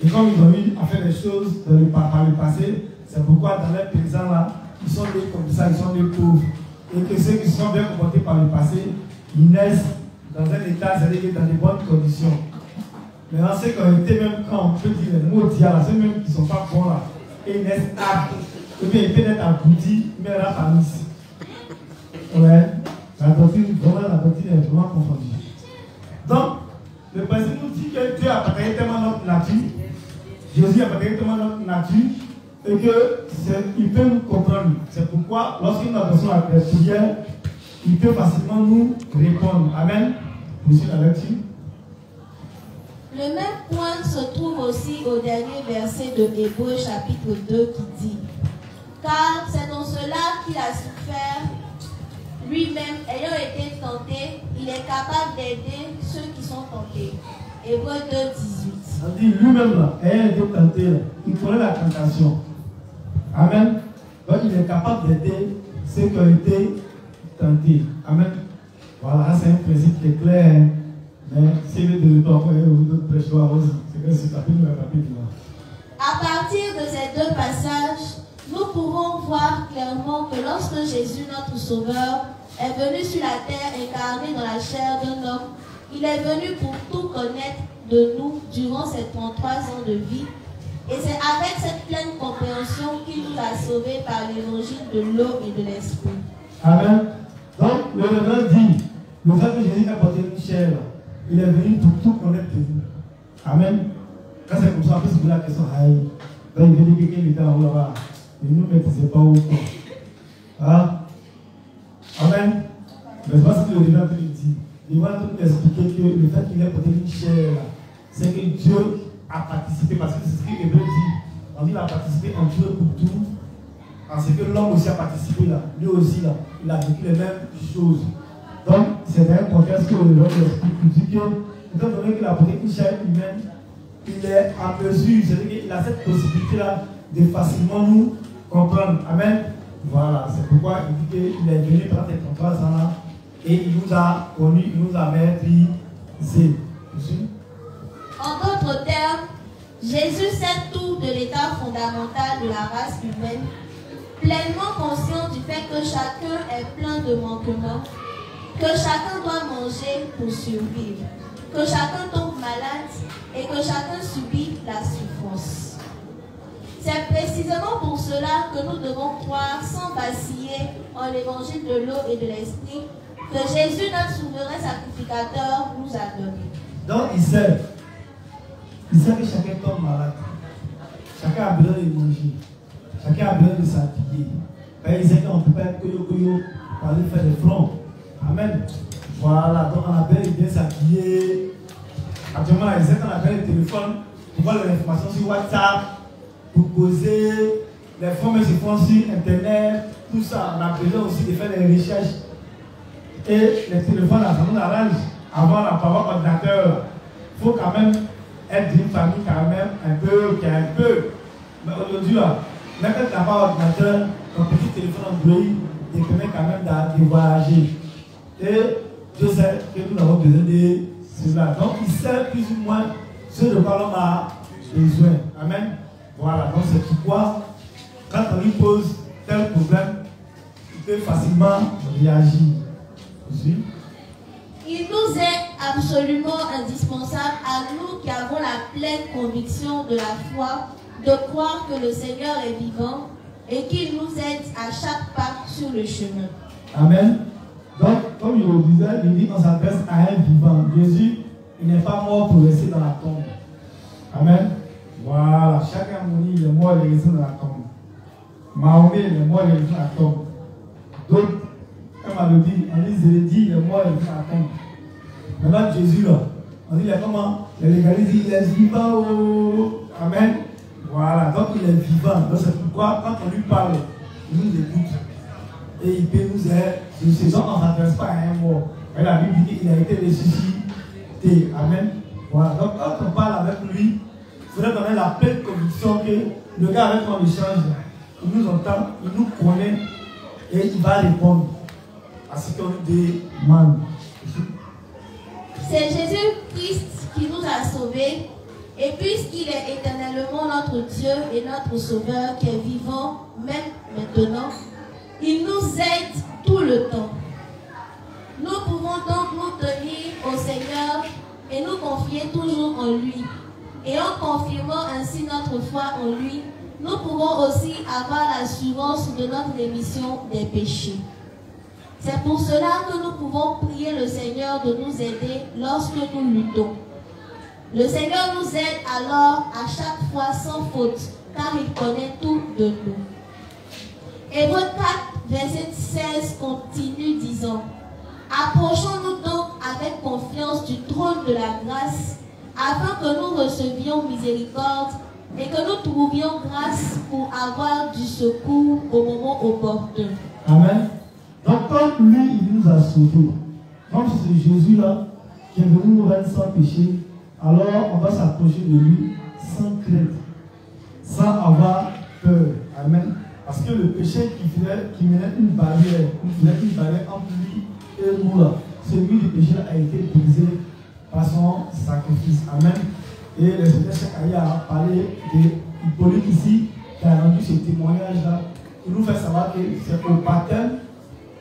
Et comme ils ont eu à faire des choses par le passé, c'est pourquoi dans les paysans là, ils sont nés comme ça, ils sont nés pauvres. Et que ceux qui se sont bien comportés par le passé, ils naissent dans un état, c'est-à-dire dans de bonnes conditions. Maintenant, ceux qui ont été, même quand on peut dire les mots d'hier, ceux même qui ne sont pas bons là, et ils naissent aptes, ou bien ils peuvent être aboutis, mais là, pas ici. Ouais, la doctrine est vraiment confondue. Donc, le principe nous dit que Dieu a partagé tellement notre nature. Jésus a partagé tellement notre nature et qu'il peut nous comprendre. C'est pourquoi, lorsqu'il nous adresse à la prière, il peut facilement nous répondre. Amen. Vous suivez la lecture. Le même point se trouve aussi au dernier verset de Hébreux chapitre 2 qui dit: car c'est dans cela qu'il a souffert lui-même, ayant été tenté, il est capable d'aider ceux qui sont tentés. Hébreux 2, 18. On dit lui-même là, ayant été tenté, il connaît la tentation. Amen. Donc il est capable d'aider ceux qui ont été tentés. Amen. Voilà, c'est un principe qui est clair. Hein. Mais si le territoire ou d'autres prêcheurs aussi, c'est que c'est tapé dans la papier. À partir de ces deux passages, nous pouvons voir clairement que lorsque Jésus, notre Sauveur, est venu sur la terre incarné dans la chair d'un homme, il est venu pour tout connaître de nous durant ces 33 ans de vie. Et c'est avec cette pleine compréhension qu'il nous a sauvés par l'évangile de l'eau et de l'esprit. Amen. Donc, le révérend dit, le fait que Jésus a porté une chair, il est venu pour tout connaître de nous. Amen. Quand c'est comme ça, après, c'est la question, aïe. Donc, il veut dire que quelqu'un était en haut là-bas. Et nous, mais c'est pas où. Hein? Amen. Mais c'est pas ce que le révérend dit. Il va nous expliquer que le fait qu'il ait porté une chair, c'est que Dieu a participé, parce que c'est ce qu'il dit. On dit qu'il a participé en Dieu pour tout. Parce que l'homme aussi a participé là. Lui aussi là, il a vécu les mêmes choses. Donc, c'est dans un contexte que le Lord explique. Il dit que, étant donné qu'il a porté une chair humaine, il est en mesure, c'est-à-dire qu'il a cette possibilité-là de facilement nous comprendre. Amen. Voilà, c'est pourquoi il dit qu'il est venu pendant ces 33 ans-là et il nous a connus, il nous a maîtrisés. En d'autres termes, Jésus sait tout de l'état fondamental de la race humaine, pleinement conscient du fait que chacun est plein de manquements, que chacun doit manger pour survivre, que chacun tombe malade et que chacun subit la souffrance. C'est précisément pour cela que nous devons croire sans vaciller en l'évangile de l'eau et de l'esprit que Jésus, notre souverain sacrificateur, nous a donné. Donc il sait que chacun tombe malade, chacun a besoin de manger, chacun a besoin de s'habiller. Il sait qu'on ne peut pas être coyo pour aller faire des fronts. Amen. Voilà, donc on a besoin de bien s'habiller. Actuellement, il sait qu'on a besoin de téléphone pour voir les informations sur WhatsApp, pour poser. Les formes se font sur Internet, tout ça. On a besoin aussi de faire des recherches. Et les téléphones, là, ça nous arrange. Avant, la parole ordinateur, il faut quand même être d'une famille quand même un peu, qui a un peu. Mais aujourd'hui, là, même quand tu n'as pas ordinateur, ton petit téléphone Android te permet quand même de voyager. Et je sais que nous avons besoin de cela. Donc, il sait plus ou moins ce de quoi l'homme a besoin. Amen. Voilà, donc c'est pourquoi, quand on lui pose tel problème, il peut facilement réagir. Il nous est absolument indispensable à nous qui avons la pleine conviction de la foi, de croire que le Seigneur est vivant et qu'il nous aide à chaque pas sur le chemin. Amen. Donc, comme je le disais, il dit qu'on s'adresse à un vivant. Jésus, il n'est pas mort pour rester dans la tombe. Amen. Voilà, chacun m'a dit, il est mort, il est resté dans la tombe. Mahomet, il est mort, il est resté dans la tombe. D'autres, comme on le dit, on dit, Zélédie, il est mort, il est resté dans la tombe. Maintenant, Jésus, là, on dit, il est comment? Il légalise, il est vivant. Oh. Amen. Voilà, donc il est vivant. Donc c'est pourquoi, quand on lui parle, il nous écoute. Et il peut nous aider. Ces gens, on ne s'adresse pas à un mort. Mais la Bible dit qu'il a été ressuscité. Amen. Voilà, donc quand on parle avec lui, il faudrait donner la pleine conviction que le gars avec qui on échange, il nous entend, il nous connaît et il va répondre à ce qu'on nous demande. C'est Jésus-Christ qui nous a sauvés. Et puisqu'il est éternellement notre Dieu et notre Sauveur qui est vivant même maintenant, il nous aide tout le temps. Nous pouvons donc nous tenir au Seigneur et nous confier toujours en lui. Et en confirmant ainsi notre foi en lui, nous pouvons aussi avoir l'assurance de notre rémission des péchés. C'est pour cela que nous pouvons prier le Seigneur de nous aider lorsque nous luttons. Le Seigneur nous aide alors à chaque fois sans faute, car il connaît tout de nous. Hébreux 4, verset 16 continue disant: approchons-nous donc avec confiance du trône de la grâce, afin que nous recevions miséricorde et que nous trouvions grâce pour avoir du secours au moment opportun. Amen. Donc comme lui, il nous a sauvés, comme c'est Jésus-là qui est venu nous rendre sans péché, alors on va s'approcher de lui sans crainte, sans avoir peur. Amen. Parce que le péché qui menait une barrière entre lui et nous là, celui du péché a été brisé par son sacrifice. Amen. Et le Seigneur Cheikh a parlé d'Hippolyte ici, qui a rendu ce témoignage-là. Il nous fait savoir que c'est au baptême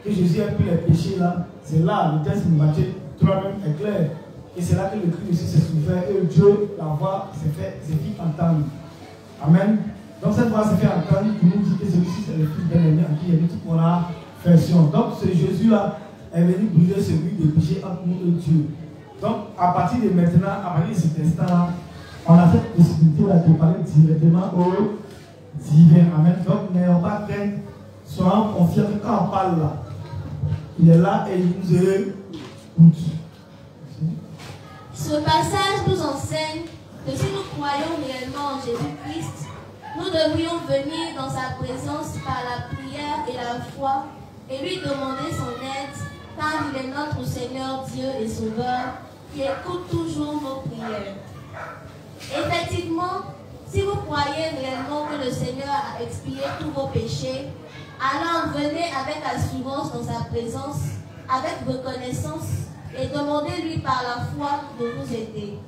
que Jésus a pris les péchés là. C'est là, le texte de Matthieu 3 est clair. Et c'est là que le cri de Jésus s'est ouvert et Dieu, la voix, s'est fait entendre. Amen. Donc cette voix s'est fait entendre qui nous dit que celui-ci c'est le Fils bien-aimé en qui il y a toute mon affection. Donc ce Jésus-là est venu briser celui des péchés entre nous et Dieu. Donc à partir de maintenant, à partir de cet instant-là, on a cette possibilité-là de parler directement au divin. Amen. Donc n'ayons pas crainte, soyons confiants que quand on parle là, il est là et il nous écoute. Ce passage nous enseigne que si nous croyons réellement en Jésus-Christ, nous devrions venir dans sa présence par la prière et la foi et lui demander son aide, car il est notre Seigneur Dieu et Sauveur qui écoute toujours nos prières. Effectivement, si vous croyez réellement que le Seigneur a expié tous vos péchés, alors venez avec assurance dans sa présence, avec reconnaissance, et demandez-lui par la foi de nous aider.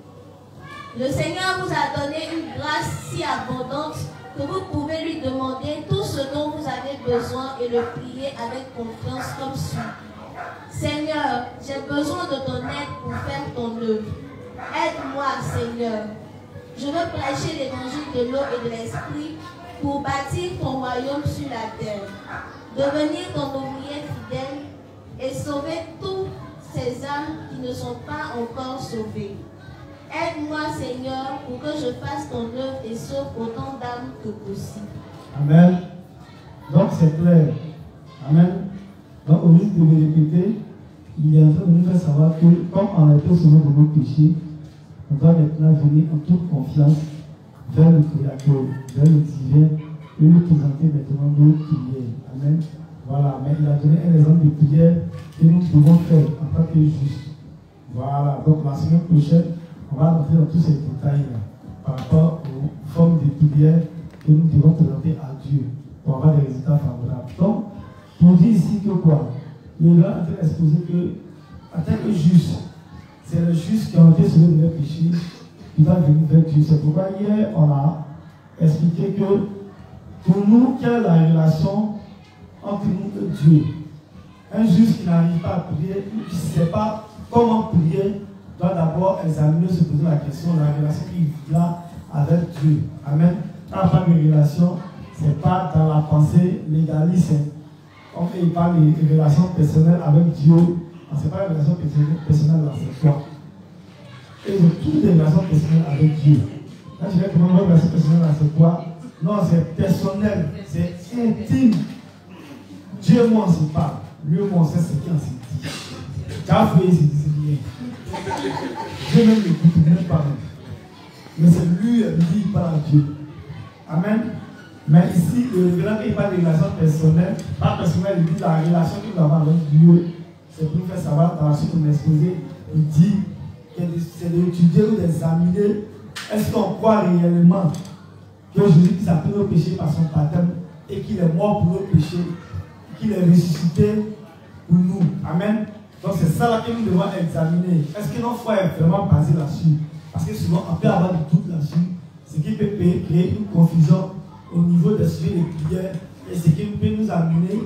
Le Seigneur vous a donné une grâce si abondante que vous pouvez lui demander tout ce dont vous avez besoin et le prier avec confiance comme suit. Seigneur, j'ai besoin de ton aide pour faire ton œuvre. Aide-moi, Seigneur. Je veux prêcher l'évangile de l'eau et de l'esprit pour bâtir ton royaume sur la terre, devenir ton ouvrier fidèle et sauver tous ces âmes qui ne sont pas encore sauvées. Aide-moi, Seigneur, pour que je fasse ton œuvre et sauve autant d'âmes que possible. Amen. Donc c'est clair. Amen. Donc au lieu de le répéter, il est en train de nous faire savoir que comme on a été sauvé de nos péchés, on doit maintenant venir en toute confiance vers le Créateur, vers le divin, et lui présenter maintenant nos prières. Amen. Voilà, mais il a donné un exemple de prière que nous devons faire en tant que justes. Voilà, donc la semaine prochaine, on va rentrer dans tous ces détails-là par rapport aux formes de prière que nous devons présenter à Dieu pour avoir des résultats favorables. Donc, pour dire ici que quoi? Il est en train d'exposer que, en tant que juste, c'est le juste qui a été sauvé de leurs péchés qui va venir vers Dieu. C'est pourquoi hier, on a expliqué que pour nous, quelle est la relation entre nous et Dieu? Un juste qui n'arrive pas à prier, qui ne sait pas comment prier, doit d'abord examiner, se poser la question, la relation qu'il a avec Dieu. Amen. Quand on parle de relation, ce n'est pas dans la pensée légaliste. Quand il parle de relations personnelles avec Dieu, ce n'est pas une relation personnelle, c'est quoi? Et ils ont toutes des relations personnelles avec Dieu. Quand je vais comment une relation personnelle, c'est quoi? Non, c'est personnel, c'est intime. Dieu, moi, on se parle. Lui, moi, on sait ce qu'il en s'est dit. T'as fait, il s'est dit, c'est bien. Dieu même l'écoute, même pas. Mais c'est lui, il parle à Dieu. Amen. Mais ici, le révérend, il parle de relations personnelles, pas personnelles, il dit la relation qu'il va avoir avec Dieu. C'est pour nous faire savoir, dans la suite de l'exposé, il dit que c'est d'étudier ou d'examiner est-ce qu'on croit réellement que Jésus a pris nos péchés par son baptême et qu'il est mort pour nos péchés, qu'il est ressuscité pour nous. Amen. Donc c'est ça là que nous devons examiner. Est-ce que notre foi est vraiment basée là-dessus? Parce que souvent on peut avoir du doute là-dessus, ce qui peut créer une confusion au niveau des sujets de prière et ce qui peut nous amener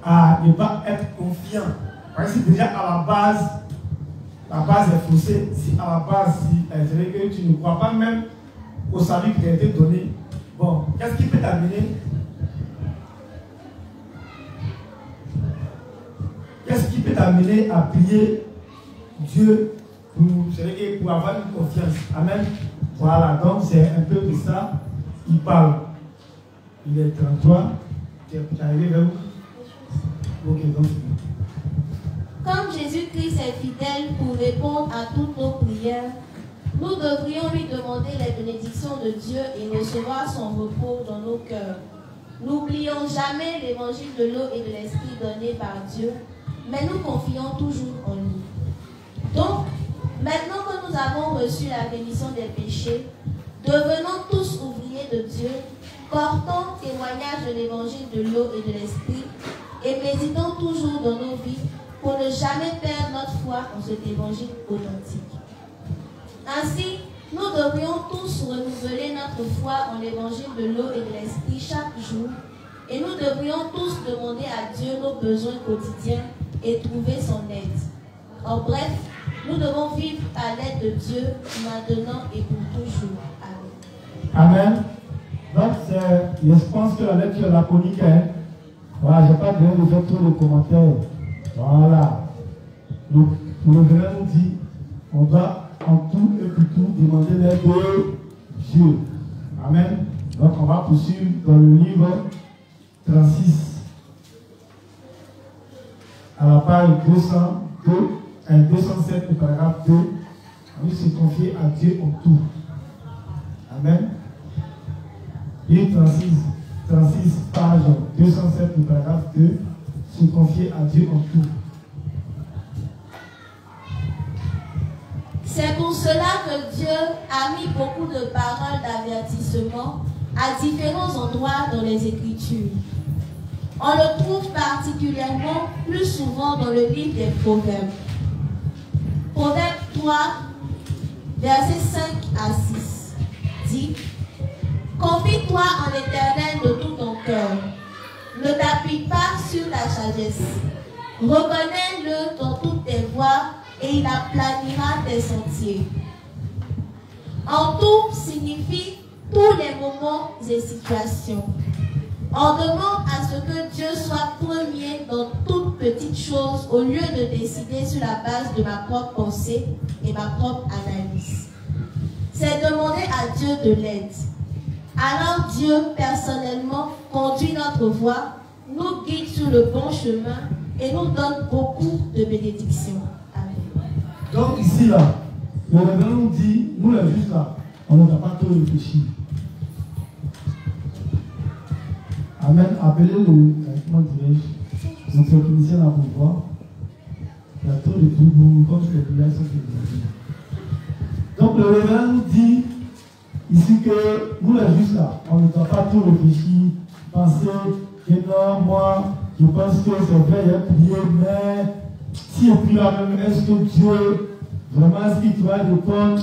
à ne pas être confiant. Parce que déjà à la base est faussée. Si à la base, c'est-à-dire que tu ne crois pas même au salut qui t'a été donné, bon, qu'est-ce qui peut t'amener? Qu'est-ce qui peut t'amener à prier Dieu pour avoir une confiance? Amen. Voilà, donc c'est un peu de ça. Il parle. Il est 33. Tu es arrivé vers où? Ok, donc. Comme Jésus-Christ est fidèle pour répondre à toutes nos prières, nous devrions lui demander les bénédictions de Dieu et recevoir son repos dans nos cœurs. N'oublions jamais l'évangile de l'eau et de l'esprit donné par Dieu, mais nous confions toujours en lui. Donc, maintenant que nous avons reçu la rémission des péchés, devenons tous ouvriers de Dieu, portons témoignage de l'évangile de l'eau et de l'esprit, et méditons toujours dans nos vies pour ne jamais perdre notre foi en cet évangile authentique. Ainsi, nous devrions tous renouveler notre foi en l'évangile de l'eau et de l'esprit chaque jour, et nous devrions tous demander à Dieu nos besoins quotidiens et trouver son aide. En bref, nous devons vivre à l'aide de Dieu maintenant et pour toujours. Amen. Amen. Donc, je pense que la lecture est laconique. Voilà, je n'ai pas besoin de faire trop de commentaires. Voilà. Donc, le révérend nous dit, on doit en tout et pour tout demander l'aide de Dieu. Amen. Donc, on va poursuivre dans le livre 36. À la page 207, le paragraphe 2, on veut se confier à Dieu en tout. Amen. Livre 36, page 207, le paragraphe 2, se confier à Dieu en tout. C'est pour cela que Dieu a mis beaucoup de paroles d'avertissement à différents endroits dans les Écritures. On le trouve particulièrement plus souvent dans le livre des Proverbes. Proverbe 3, versets 5 à 6, dit: confie-toi en l'Éternel de tout ton cœur. Ne t'appuie pas sur ta sagesse. Reconnais-le dans toutes tes voies et il aplanira tes sentiers. En tout signifie tous les moments et situations. On demande à ce que Dieu soit premier dans toutes petites choses au lieu de décider sur la base de ma propre pensée et ma propre analyse. C'est demander à Dieu de l'aide. Alors Dieu, personnellement, conduit notre voie, nous guide sur le bon chemin et nous donne beaucoup de bénédictions. Amen. Donc ici, là, le révérend nous dit, nous les justes là, on ne doit pas trop réfléchir. Amen. Appelez comment dirais-je, notre technicien là pour voir. Il y a trop de trucs comme les prières sont télévisées. Donc le révérend nous dit ici que nous les justes là, on ne doit pas trop réfléchir, penser que non, moi, je pense que c'est vrai, il y a prié, mais si je prie là même, est-ce que Dieu, vraiment, est-ce qu'il doit répondre?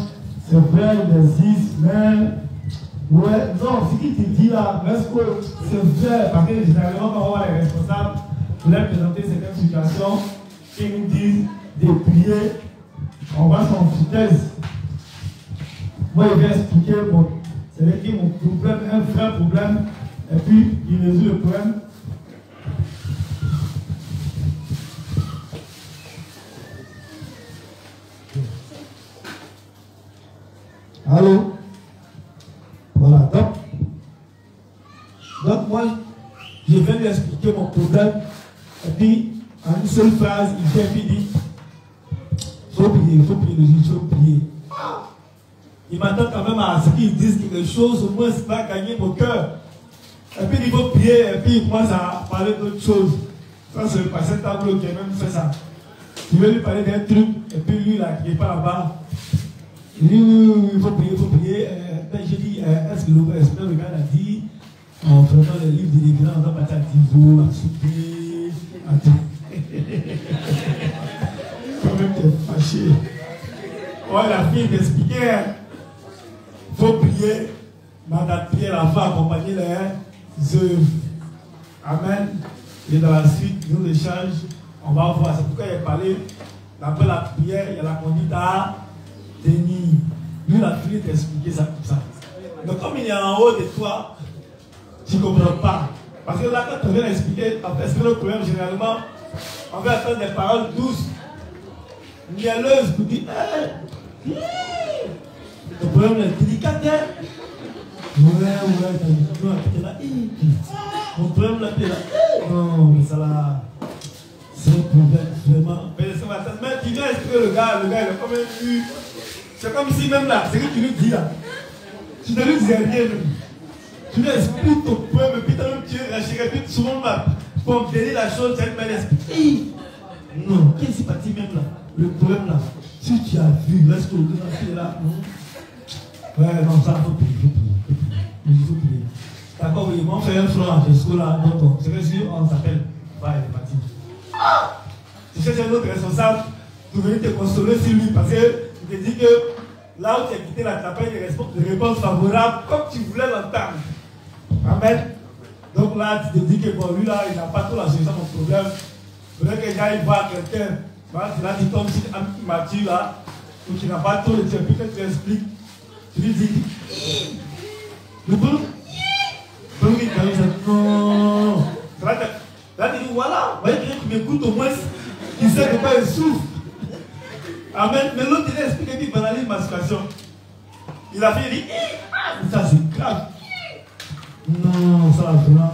C'est vrai, il existe, mais ouais, non, ce qu'il te dit là, est-ce que c'est vrai? Parce que généralement, quand on voit les responsables pour leur présenter certaines situations, ils nous disent de prier on va sans vitesse. Moi, il vais expliquer c'est-à-dire mon problème, un vrai problème, et puis il résout le problème. Allô? Voilà, donc moi, je vais lui expliquer mon problème, et puis en une seule phrase, il vient et dit, il faut prier, il faut prier. Il m'attend quand même à ce qu'ils disent quelque chose, au moins ça va gagner mon cœur. Et puis il faut prier, et puis il commence à parler d'autre chose. Ça c'est le passé tableau qui a même fait ça. Il veut lui parler d'un truc, et puis lui là, qui n'est pas là-bas, il dit il faut prier, il faut prier. J'ai dit, est-ce que le gars a dit, en prenant les livres de l'église, on va partir à Divo, à souper, à tout. Quand même, tu es fâché. Ouais, la fille m'expliquait, il faut prier. Madame Pierre a fait accompagner les œuvres. Amen. Et dans la suite, nous échanges, on va voir. C'est pourquoi il a parlé, d'après la prière, il y a la conduite à tenir. Lui, la fille t'expliquer ça comme ça. Donc, comme il est en haut de toi, tu ne comprends pas. Parce que là, quand on vient expliquer le problème, généralement, on veut attendre des paroles douces, mielleuses, pour dire, le problème est délicat. Ouais, là. Mon problème là, t'es là. Non, mais ça là, c'est un problème vraiment. Mais tu viens expliquer le gars, il a quand même eu. C'est comme si même là, c'est ce que tu lui dis là. Tu ne lui dis rien même. Tu lui expliques ton problème, et puis tu répètes souvent là. Pour donner la chose, tu vas l'expliquer. Non, qu'est-ce qui est parti même là? Le problème là, si tu as vu, est-ce que le gars là? Ouais, non, ça, il faut prier. Il faut prier. D'accord, oui, on fait un front à Tesco là, donc c'est que si on s'appelle, il est parti. Tu cherches un autre responsable pour venir te consoler sur lui parce qu'il te dit que là où tu as quitté la tapette de réponse favorable, comme tu voulais l'entendre. Amen. Donc là, tu te dis que bon, lui là, il n'a pas trop la solution à mon problème. Il faudrait que j'aille voir quelqu'un. Voilà, là, tu tombes sur un mature là, ou qui n'a pas trop le temps, puis que tu expliques. Tu lui dis, le bon, non. Là, tu dis, voilà, voyez quelqu'un qui m'écoute au moins, qui sait de quoi il souffre. Amen. Mais l'autre, il explique et puis il banalise ma situation. Il a fait, il dit, ça c'est grave. Non, ça vraiment,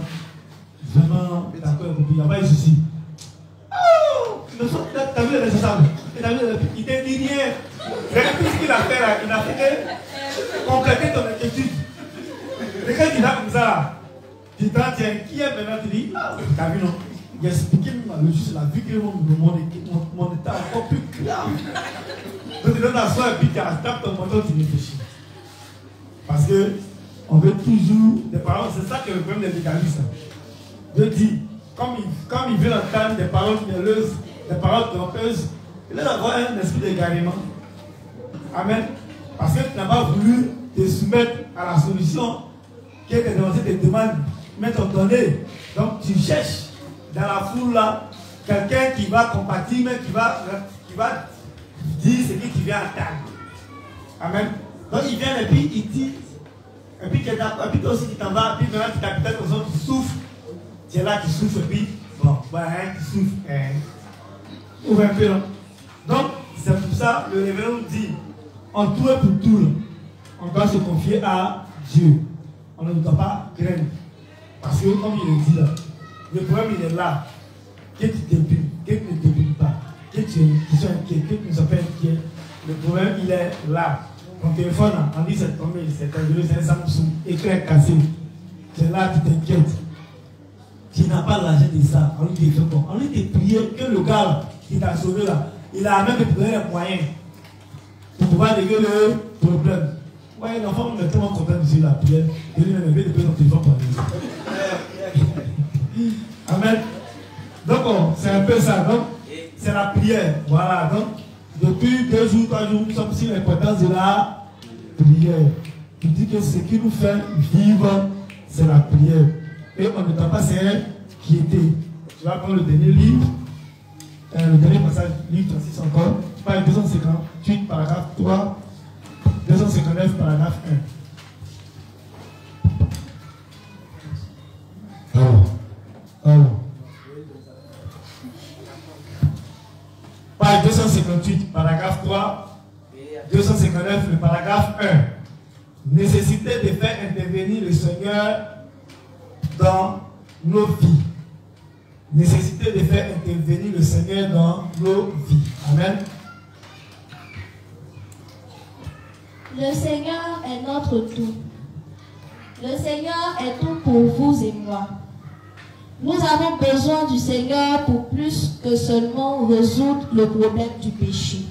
d'accord, il n'y a pas eu souci. T'as vu le responsable, il t'a dit rien. Regarde tout ce qu'il a fait là, il a fait compléter ton inquiétude. Regarde il a comme ça là. Tu t'en tiens, qui est maintenant, tu dis, t'as vu non? Il a expliqué le juste, il a vu que mon état est encore plus grave. Donc tu donnes la soie et puis tu tapes ton moteur, tu réfléchis. Parce que on veut toujours des paroles, c'est ça que le problème des légalistes. Dieu dit, comme il veut entendre des paroles mielleuses, des paroles trompeuses, il doit avoir un esprit d'égarement. Amen. Parce que tu n'as pas voulu te soumettre à la solution qui est dénoncée, te demande, mais ton donné. Donc tu cherches dans la foule là quelqu'un qui va compatir, mais qui va dire ce que tu viens entendre. Amen. Donc il vient et puis il dit, et puis toi aussi tu t'en vas, puis maintenant tu t'habites aux autres, tu souffres. Tu es là, tu souffres, et puis bon, tu souffres. Ouvre un peu là. Donc c'est pour ça le révérend nous dit, en tout et pour tout, on doit se confier à Dieu. On ne doit pas craindre. Parce que comme il le dit là, le problème il est là. Que tu t'épuises, que tu ne t'épuises pas, que tu sois inquiet, que tu ne sois pas inquiet. Le problème il est là. Ton téléphone, on dit c'est tombé, c'est dangereux, c'est un Samsung, écran cassé. C'est là que tu t'inquiètes. Tu n'as pas l'argent de ça. On lui dit bon. On lui dit prier que le gars là, qui t'a sauvé là, il a même trouvé les moyens pour pouvoir régler le problème. Ouais, l'enfant est tellement content de suivre la prière. Et lui, il avait depuis son téléphone pour lui. Amen. Donc, c'est un peu ça. Donc, c'est la prière. Voilà. Donc, depuis 2 jours, 3 jours, nous sommes sur l'importance de la prière. Il dit que ce qui nous fait vivre, c'est la prière. Et on ne doit pas s'inquiéter. Tu vas prendre le dernier livre, le dernier passage, livre 36 encore, pas 250. 258, paragraphe 3, 259, paragraphe 1. Page 258, paragraphe 3, 259, le paragraphe 1. Nécessité de faire intervenir le Seigneur dans nos vies. Nécessité de faire intervenir le Seigneur dans nos vies. Amen. Le Seigneur est notre tout. Le Seigneur est tout pour vous et moi. Nous avons besoin du Seigneur pour plus que seulement résoudre le problème du péché.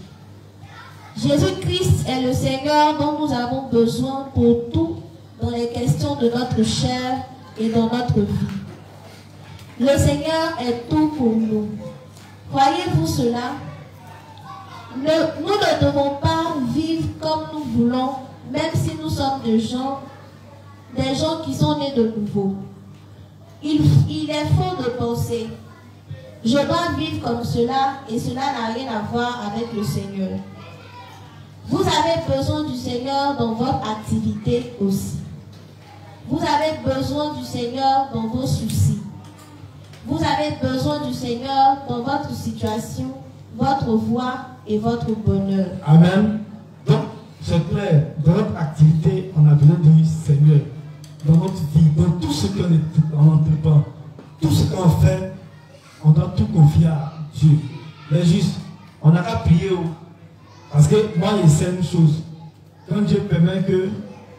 Jésus-Christ est le Seigneur dont nous avons besoin pour tout dans les questions de notre chair et dans notre vie. Le Seigneur est tout pour nous. Croyez-vous cela? Nous ne devons pas vivre comme nous voulons, même si nous sommes des gens qui sont nés de nouveau. Il est faux de penser, je dois vivre comme cela et cela n'a rien à voir avec le Seigneur. Vous avez besoin du Seigneur dans votre activité aussi. Vous avez besoin du Seigneur dans vos soucis. Vous avez besoin du Seigneur dans votre situation, votre voix et votre bonheur. Amen. Donc, c'est clair, dans notre activité, on a besoin du Seigneur. Dans notre vie, dans tout ce qu'on entreprend, tout ce qu'on fait, on doit tout confier à Dieu. Mais juste, on n'a qu'à prier. Parce que moi, je sais une chose. Quand Dieu permet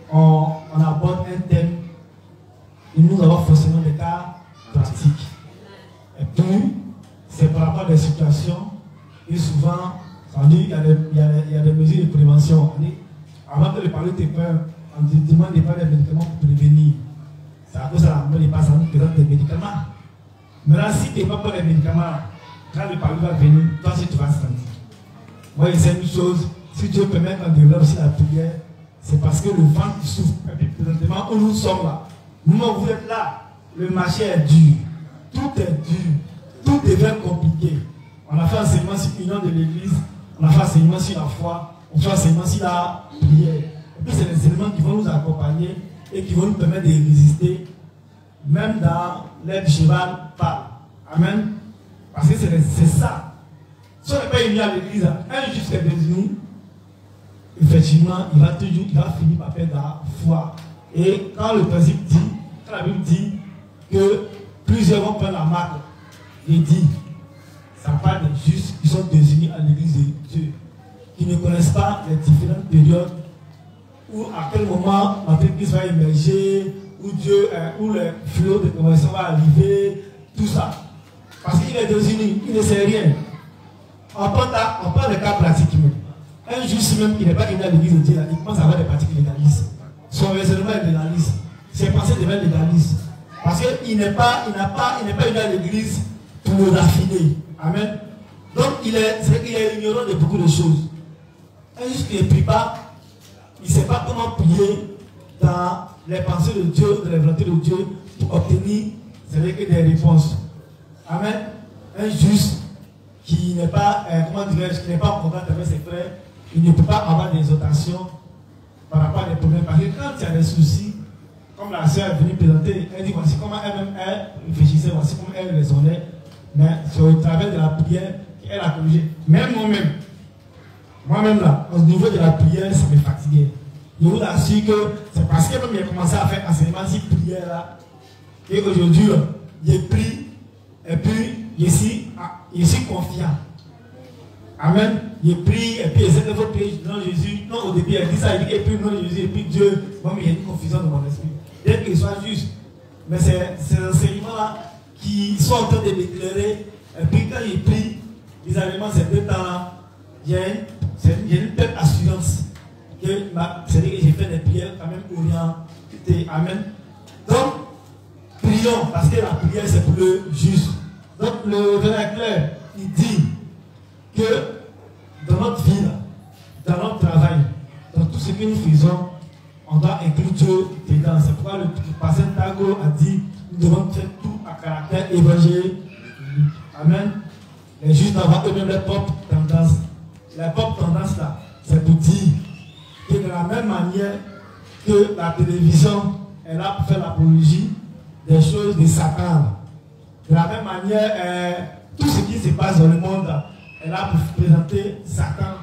qu'on aborde un thème, il nous aura forcément des cas pratiques. Et puis, c'est par rapport à des situations, et souvent, on dit, il y a des mesures de prévention. On dit, avant de parler de tes peurs, on te demande de prendre des médicaments pour prévenir. C'est à cause de la mort, ça nous présente des médicaments. Maintenant, si tu n'es pas pour les médicaments, quand le parler va venir, toi aussi tu vas sentir. Moi, je sais une chose, si Dieu permet qu'on développe aussi la prière, c'est parce que le vent qui souffle, et puis présentement, où nous sommes là, nous, vous êtes là, le marché est dur, tout est dur, tout devient compliqué. On a fait enseignement sur l'union de l'église, on a fait enseignement sur la foi, on fait enseignement sur la prière. Et puis, c'est les éléments qui vont nous accompagner et qui vont nous permettre de résister, même dans l'air du cheval parle. Amen. Parce que c'est ça. Si on n'est pas unis à l'église, un juste est devenu, effectivement, il va finir par perdre la foi. Et quand le principe dit, quand la Bible dit que plusieurs vont prendre la marque, il dit, ça parle des justes qui sont désignés à l'église de Dieu, qui ne connaissent pas les différentes périodes où à quel moment l'entreprise va émerger, où le flot de conversion va arriver, tout ça. Parce qu'il est désigné, il ne sait rien. On prend des cas pratiques même. Un juste même qui n'est pas venu à l'église de Dieu, il commence à avoir des pratiques légalistes. Son raisonnement est légaliste. Ses pensées deviennent légalistes. Parce qu'il n'est pas venu à l'église pour le raffiner. Amen. Donc il est ignorant de beaucoup de choses. Un juste qui ne prie pas, il ne sait pas comment prier dans les pensées de Dieu, dans la volonté de Dieu, pour obtenir des réponses. Amen. Un juste qui n'est pas, qui n'est pas en contact avec ses frères, il ne peut pas avoir des exhortations par rapport à des problèmes. Parce que quand il y a des soucis, comme la sœur est venue présenter, elle dit voici comment elle-même réfléchissait, voici comment elle raisonnait, mais c'est au travers de la prière qu'elle a corrigé. Même moi-même là, au niveau de la prière, ça me fatiguait. Je vous assure que c'est parce que même j'ai commencé à faire enseignement sur prière là, et aujourd'hui, j'ai pris, et puis je suis confiant. Amen. J'ai pris, et puis j'essaie de vous prier dans Jésus. Non, au début, elle dit ça, elle dit, et puis non, Jésus, et puis Dieu. Moi, mais il y a une confusion dans mon esprit. Dès qu'il soit juste. Mais c'est ces enseignements-là qui sont en train de m'éclairer. Et puis quand j'ai pris, bizarrement, ces 2 temps-là, il y a une telle assurance c'est-à-dire que j'ai fait des prières quand même orientées. Amen. Donc, prions, parce que la prière c'est pour le juste. Donc, le verset il dit que dans notre vie, dans notre travail, dans tout ce que nous faisons, on doit inclure Dieu dedans. C'est pourquoi le pasteur Tago a dit nous devons faire tout à caractère évangélique. Amen. Les justes doivent avoir eux-mêmes leur propre tendance. La propre tendance là, même manière que la télévision est là pour faire l'apologie des choses de Satan. De la même manière, tout ce qui se passe dans le monde est là pour présenter Satan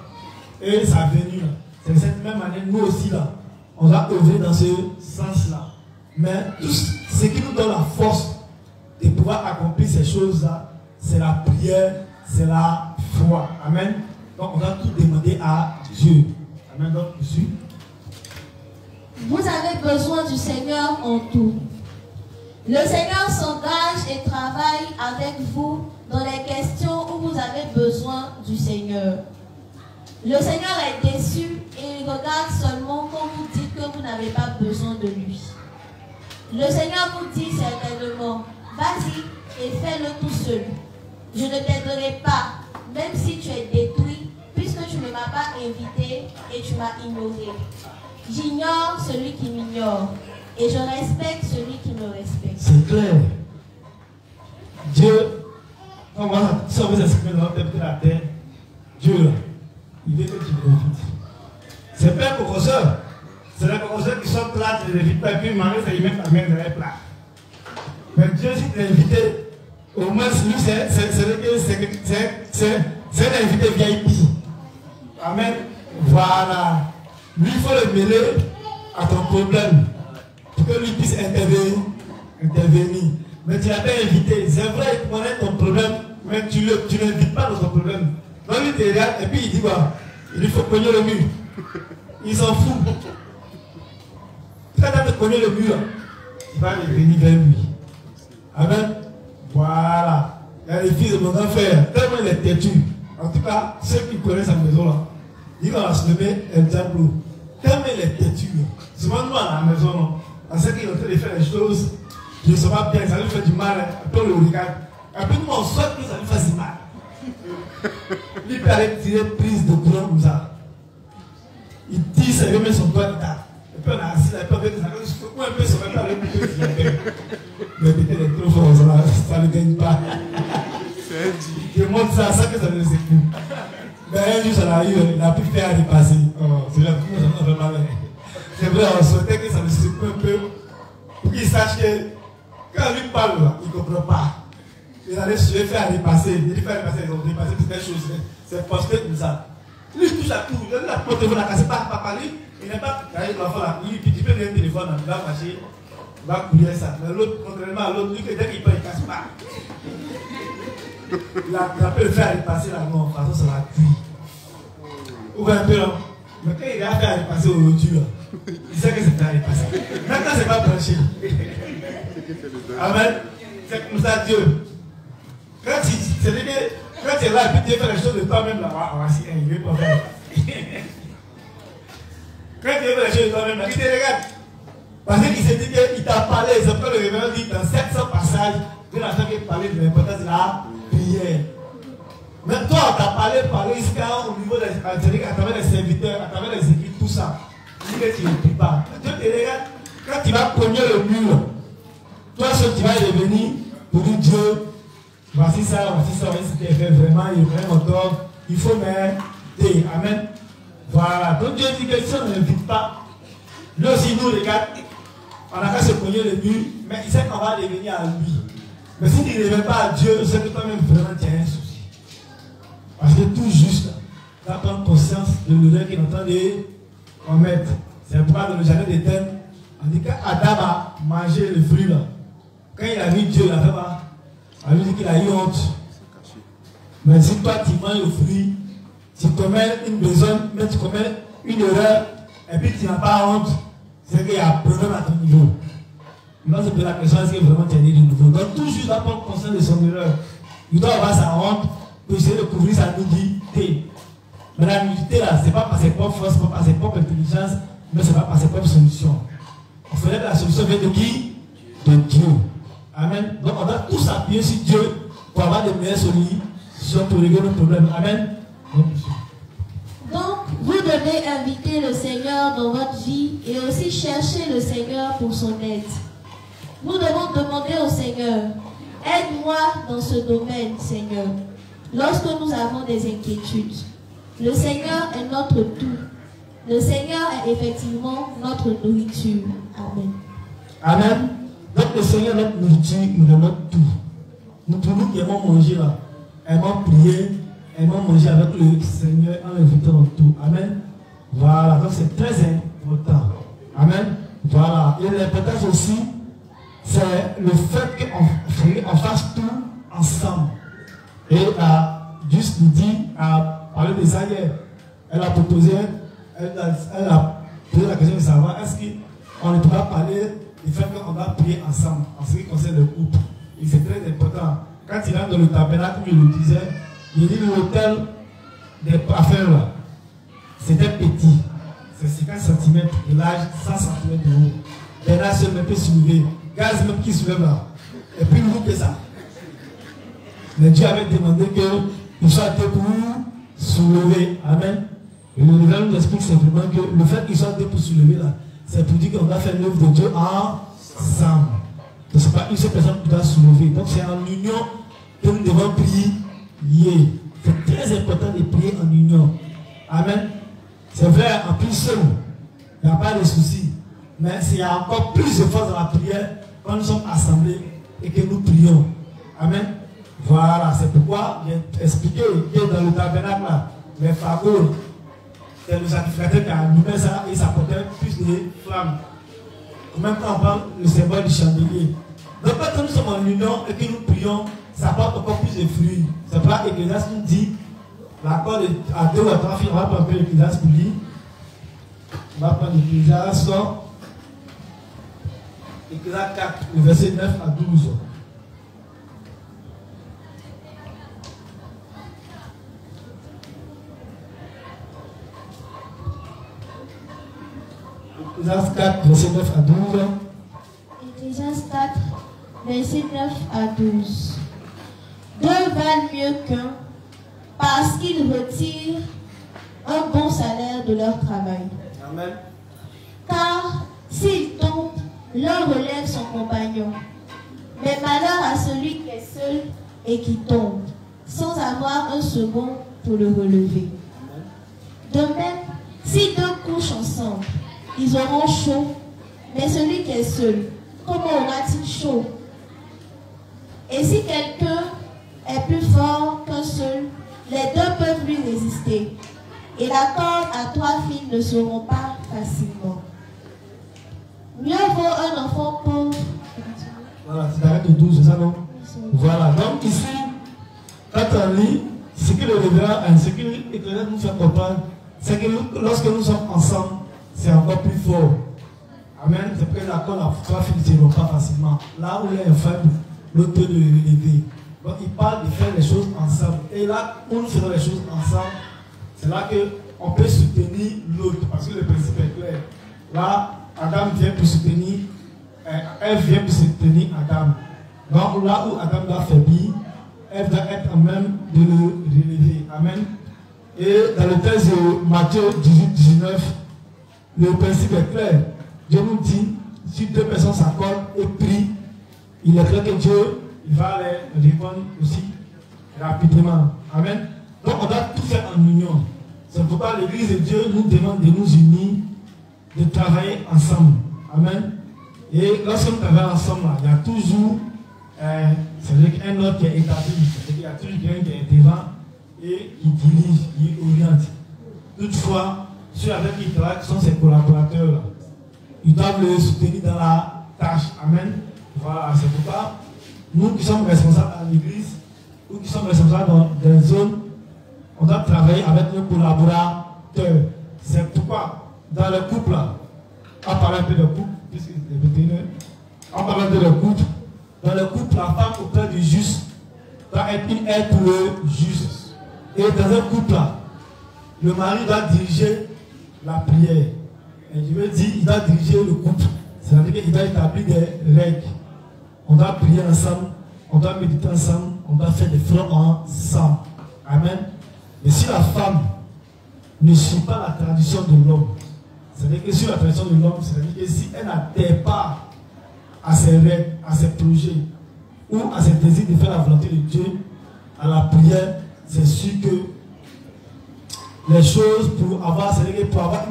et sa venue. C'est de cette même manière, nous aussi, là, on va œuvrer dans ce sens-là. Mais tout ce qui nous donne la force de pouvoir accomplir ces choses-là, c'est la prière, c'est la foi. Amen. Donc, on va tout demander à Dieu. Amen. Donc, monsieur. Vous avez besoin du Seigneur en tout. Le Seigneur s'engage et travaille avec vous dans les questions où vous avez besoin du Seigneur. Le Seigneur est déçu et il regarde seulement quand vous dites que vous n'avez pas besoin de lui. Le Seigneur vous dit certainement, vas-y et fais-le tout seul. Je ne t'aiderai pas, même si tu es détruit, puisque tu ne m'as pas invité et tu m'as ignoré. J'ignore celui qui m'ignore et je respecte celui qui me respecte. C'est clair. Dieu, si on veut s'exprimer dans la terre, Dieu, il veut que tu l'évites. C'est pas un professeur. C'est les professeurs qui sont plats, tu ne l'évites pas, et puis Marie, ça y met ta main dans les plats. Mais Dieu, si tu l'as invité, au moins, lui, c'est un invité VIP. Amen. Voilà. Lui, il faut le mêler à ton problème. Pour que lui puisse intervenir. Mais tu l'as pas invité. C'est vrai, il connaît ton problème, mais tu ne l'invites pas dans ton problème. Donc lui, il te regarde et puis il dit quoi? Il lui faut cogner le mur. Il s'en fout. Quand tu as cogné le mur, il va venir vers lui. Amen. Voilà. Il y a les fils de mon grand frère, tellement il est têtu. En tout cas, ceux qui connaissent sa maison là, ils vont se lever un diable. Tellement il est têtu. Souvent nous à la maison, non. On sait qu'il est en train de faire des choses qui ne sont pas bien, ça lui fait du mal. Après on le regarde. Après nous on souhaite que ça lui fasse du mal. Lui peut aller tirer prise de courant comme ça. Il tire, ça lui met son doigt dedans. Et puis on a assis là, et puis on fait que ça lui secoue un peu, ça va pas aller couper ce qu'il a fait. Mais peut-être est trop fort, ça ne gagne pas. Je montre ça, ça que ça ne secoue. Mais un jour ça l'arrive, il a pu faire repasser. Oh, c'est là que ça m'a fait mal. C'est vrai, on souhaitait que ça le secoue un peu pour qu'il sache que quand lui parle, là, il ne comprend pas. Il allait se faire repasser. Il dit faire repasser, ils ont repassé toutes les choses. C'est posté comme ça. Lui, il touche à tout. Il a la porte, il va la casser par parler. Il n'est pas carré de l'enfant là. Lui, il peut donner un téléphone, il va fâcher. Il va couler ça. Mais l'autre, contrairement à l'autre, lui, dès qu'il peut, il ne casse pas. Il a attrapé le fer à repasser là. Non, de toute façon, ça va cuire. Ouvre un peu là. Mais quand il a fait à repasser aujourd'hui, là, il sait que c'est à repasser. Maintenant, c'est pas branché. Amen. C'est comme ça, Dieu. Quand tu es là et puis tu fais les choses de toi-même là, voici un, il veut pas faire. Quand tu fais les choses de toi-même là, il te regarde. Parce qu'il s'est dit qu'il t'a parlé, c'est pourquoi le révérend dit dans 700 passages, Dieu n'a jamais parlé de l'importance de la prière. Mais toi, on t'a parlé jusqu'à au niveau des à travers les serviteurs, à travers les équipes, tout ça. Il dit que tu ne pries pas. Dieu te regarde, quand tu vas cogner le mur, toi seul tu vas revenir pour dire Dieu, voici ça, voici ce qu'il fait vraiment, il est vraiment tort, il faut m'aider. Amen. Voilà. Donc Dieu dit que si on ne l'invite pas, lui aussi nous regarde, on n'a qu'à se cogner le mur, mais il sait qu'on va revenir à lui. Mais si tu ne reviens pas à Dieu, c'est que toi-même vraiment tu as un souci. Parce que tout juste, tu as prendre conscience de l'odeur qu'il est en train de commettre. C'est pourquoi dans le jardin d'Éden, on dit qu'Adam a mangé le fruit là. Quand il a vu Dieu, il a fait pas. On lui dit qu'il a eu honte. Mais si toi tu manges le fruit, tu commets une besogne, mais tu commets une erreur, et puis tu n'as pas honte, c'est qu'il y a un problème à ton niveau. Maintenant, c'est pour la question, est-ce que vraiment tu as dit de nouveau? Donc, toujours, il doit prendre conscience de son erreur. Il doit avoir sa honte pour essayer de couvrir sa nudité. Mais la nudité, là, ce n'est pas par ses propres forces, ce n'est pas par ses propres intelligences, mais ce n'est pas par ses propres solutions. On ferait que la solution vient de qui? De Dieu. Amen. Donc, on doit tous appuyer sur Dieu pour avoir de meilleures solutions pour régler nos problèmes. Amen. Donc, vous devez inviter le Seigneur dans votre vie et aussi chercher le Seigneur pour son aide. Nous devons demander au Seigneur, aide-moi dans ce domaine, Seigneur, lorsque nous avons des inquiétudes. Le Seigneur est notre tout. Le Seigneur est effectivement notre nourriture. Amen. Amen. Donc le Seigneur est notre nourriture, il est notre tout. Nous, pour nous qui aimons manger là, aimons prier, aimons manger avec le Seigneur en invitant notre tout. Amen. Voilà, donc c'est très important. Amen. Voilà. Et l'importance aussi, c'est le fait qu'on fasse tout ensemble. Et juste nous dit, à parler de ça hier, elle a posé la question de savoir est-ce qu'on ne peut pas parler du fait qu'on va prier ensemble en ce qui concerne le groupe. Et c'est très important. Quand il rentre dans le tabernacle, comme je le disais, il dit l'hôtel des affaires là, c'était petit. C'est 50 cm de large, 100 cm de haut. Bernard seul même peut soulever. Gaz même qui soulève là. Et puis nous que ça. Mais Dieu avait demandé qu'il soit debout pour soulever. Amen. Et le révérend nous explique simplement que le fait qu'il soit debout pour soulever là, c'est pour dire qu'on va faire l'œuvre de Dieu ensemble. Donc ce n'est pas une seule personne qui doit soulever. Donc c'est en union que nous devons prier. C'est très important de prier en union. Amen. C'est vrai, en plus seul, il n'y a pas de souci. Mais il y a encore plus de force dans la prière quand nous sommes assemblés et que nous prions. Amen. Voilà, c'est pourquoi j'ai expliqué que dans le tabernacle, les fagots, c'est le sacrificateur qui a allumé ça et ça portait plus de flammes. En même temps, on parle le symbole du chandelier. Donc, quand nous sommes en union et que nous prions, ça porte encore plus de fruits. C'est pour ça que l'Ecclésiaste nous dit l'accord à 2 ou à 3 filles. On va prendre un peu l'Ecclésiaste pour lui. On va prendre l'Ecclésiaste 4, le verset 9 à 12. Ecclésiaste 4, verset 9 à 12. Ecclésiaste 4, verset 9 à 12. Deux valent mieux qu'un, parce qu'ils retirent un bon salaire de leur travail. Amen. Car s'il tombe, l'un relève son compagnon. Mais malheur à celui qui est seul et qui tombe, sans avoir un second pour le relever. De même, si deux couchent ensemble, ils auront chaud, mais celui qui est seul, comment aura-t-il chaud? Et si quelqu'un est plus fort qu'un seul, les deux peuvent lui résister. Et la corde à 3 fils ne seront pas facilement. Mieux vaut un enfant pauvre. Voilà, c'est l'arrêt de 12, c'est ça non? Voilà, donc ici, quand on lit, ce que le révérend, ce que l'Église nous fait comprendre, c'est que lorsque nous sommes ensemble, c'est encore plus fort. Amen. C'est que la corde à 3 fils ne seront pas facilement. Là où il est faible, l'autre peut le relever. Donc il parle de faire les choses ensemble. Et là où nous faisons les choses ensemble, c'est là qu'on peut soutenir l'autre. Parce que le principe est clair. Là, Adam vient pour soutenir, Ève vient pour soutenir Adam. Donc là où Adam doit faiblir, Ève doit être en même de le relever. Amen. Et dans le texte de Matthieu 18-19, le principe est clair. Dieu nous dit, si deux personnes s'accordent et prient, il est clair que Dieu il va les répondre aussi rapidement. Amen. Donc on doit tout faire en union. C'est pourquoi l'Église de Dieu nous demande de nous unir, de travailler ensemble. Amen. Et lorsque nous travaillons ensemble, il y a toujours un autre qui est établi. Il y a toujours quelqu'un qui est devant et qui dirige, qui oriente. Toutefois, ceux avec qui il travaille sont ses collaborateurs. Ils doivent le soutenir dans la tâche. Amen. Voilà, c'est pourquoi nous qui sommes responsables à l'église, ou qui sommes responsables dans des zones, on doit travailler avec nos collaborateurs. C'est pourquoi, dans le couple, on parle un peu de couple, puisque on parle un peu de couple. Dans le couple, la femme auprès du juste doit être une aide pour le juste. Et dans un couple, le mari doit diriger la prière. Et je veux dire, il doit diriger le couple. C'est-à-dire qu'il doit établir des règles. On doit prier ensemble, on doit méditer ensemble, on doit faire des fronts ensemble. Amen. Mais si la femme ne suit pas la tradition de l'homme, c'est-à-dire que sur la tradition de l'homme, c'est-à-dire que si elle n'adhère pas à ses règles, à ses projets, ou à ses désirs de faire la volonté de Dieu, à la prière, c'est sûr que les choses pour avoir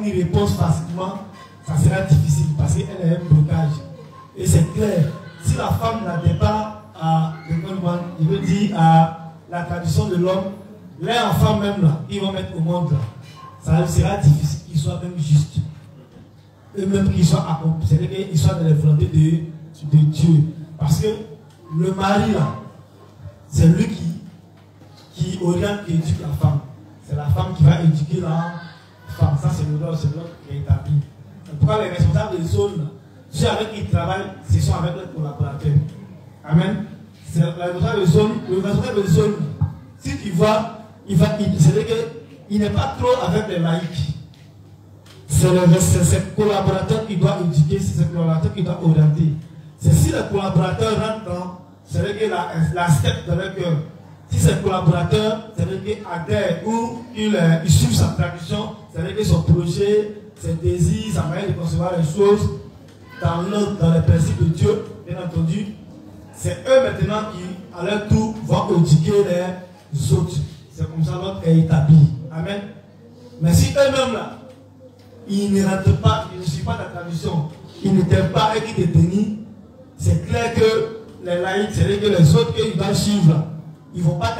une réponse facilement, ça sera difficile parce qu'elle a un blocage. Et c'est clair, si la femme n'atteint pas à la tradition de l'homme, les enfants même là, ils vont mettre au monde là, ça sera difficile qu'ils soient même justes. Eux-mêmes qu'ils soient accomplis, c'est-à-dire qu'ils soient dans la volonté de Dieu. Parce que le mari là, c'est lui qui oriente, qui éduque la femme. C'est la femme qui va éduquer la femme. Ça, c'est l'ordre qui est établi. Pourquoi les responsables de zone, ceux avec qui ils travaillent, ce sont avec leurs collaborateurs. Amen. C'est le responsable de zone, si tu vois, c'est-à-dire qu'il n'est pas trop avec les laïcs. C'est ses collaborateurs qui doivent éduquer, c'est ses collaborateurs qui doivent orienter. C'est si les collaborateurs rentrent dans, c'est-à-dire qu'il accepte dans leur cœur. Si ses collaborateurs, c'est-à-dire qu'ils adhèrent ou ils suivent sa tradition, c'est-à-dire que son projet, ses désirs, sa manière de concevoir les choses, dans les principes de Dieu, bien entendu, c'est eux maintenant qui, à leur tour, vont éduquer les autres. C'est comme ça l'autre est établi. Amen. Mais si eux-mêmes là, ils ne rentrent pas, ils ne suivent pas la tradition, ils ne t'aiment pas et qu'ils te dénient, c'est clair que les laïcs, c'est-à-dire que les autres qu'ils doivent suivre là, ils ne vont pas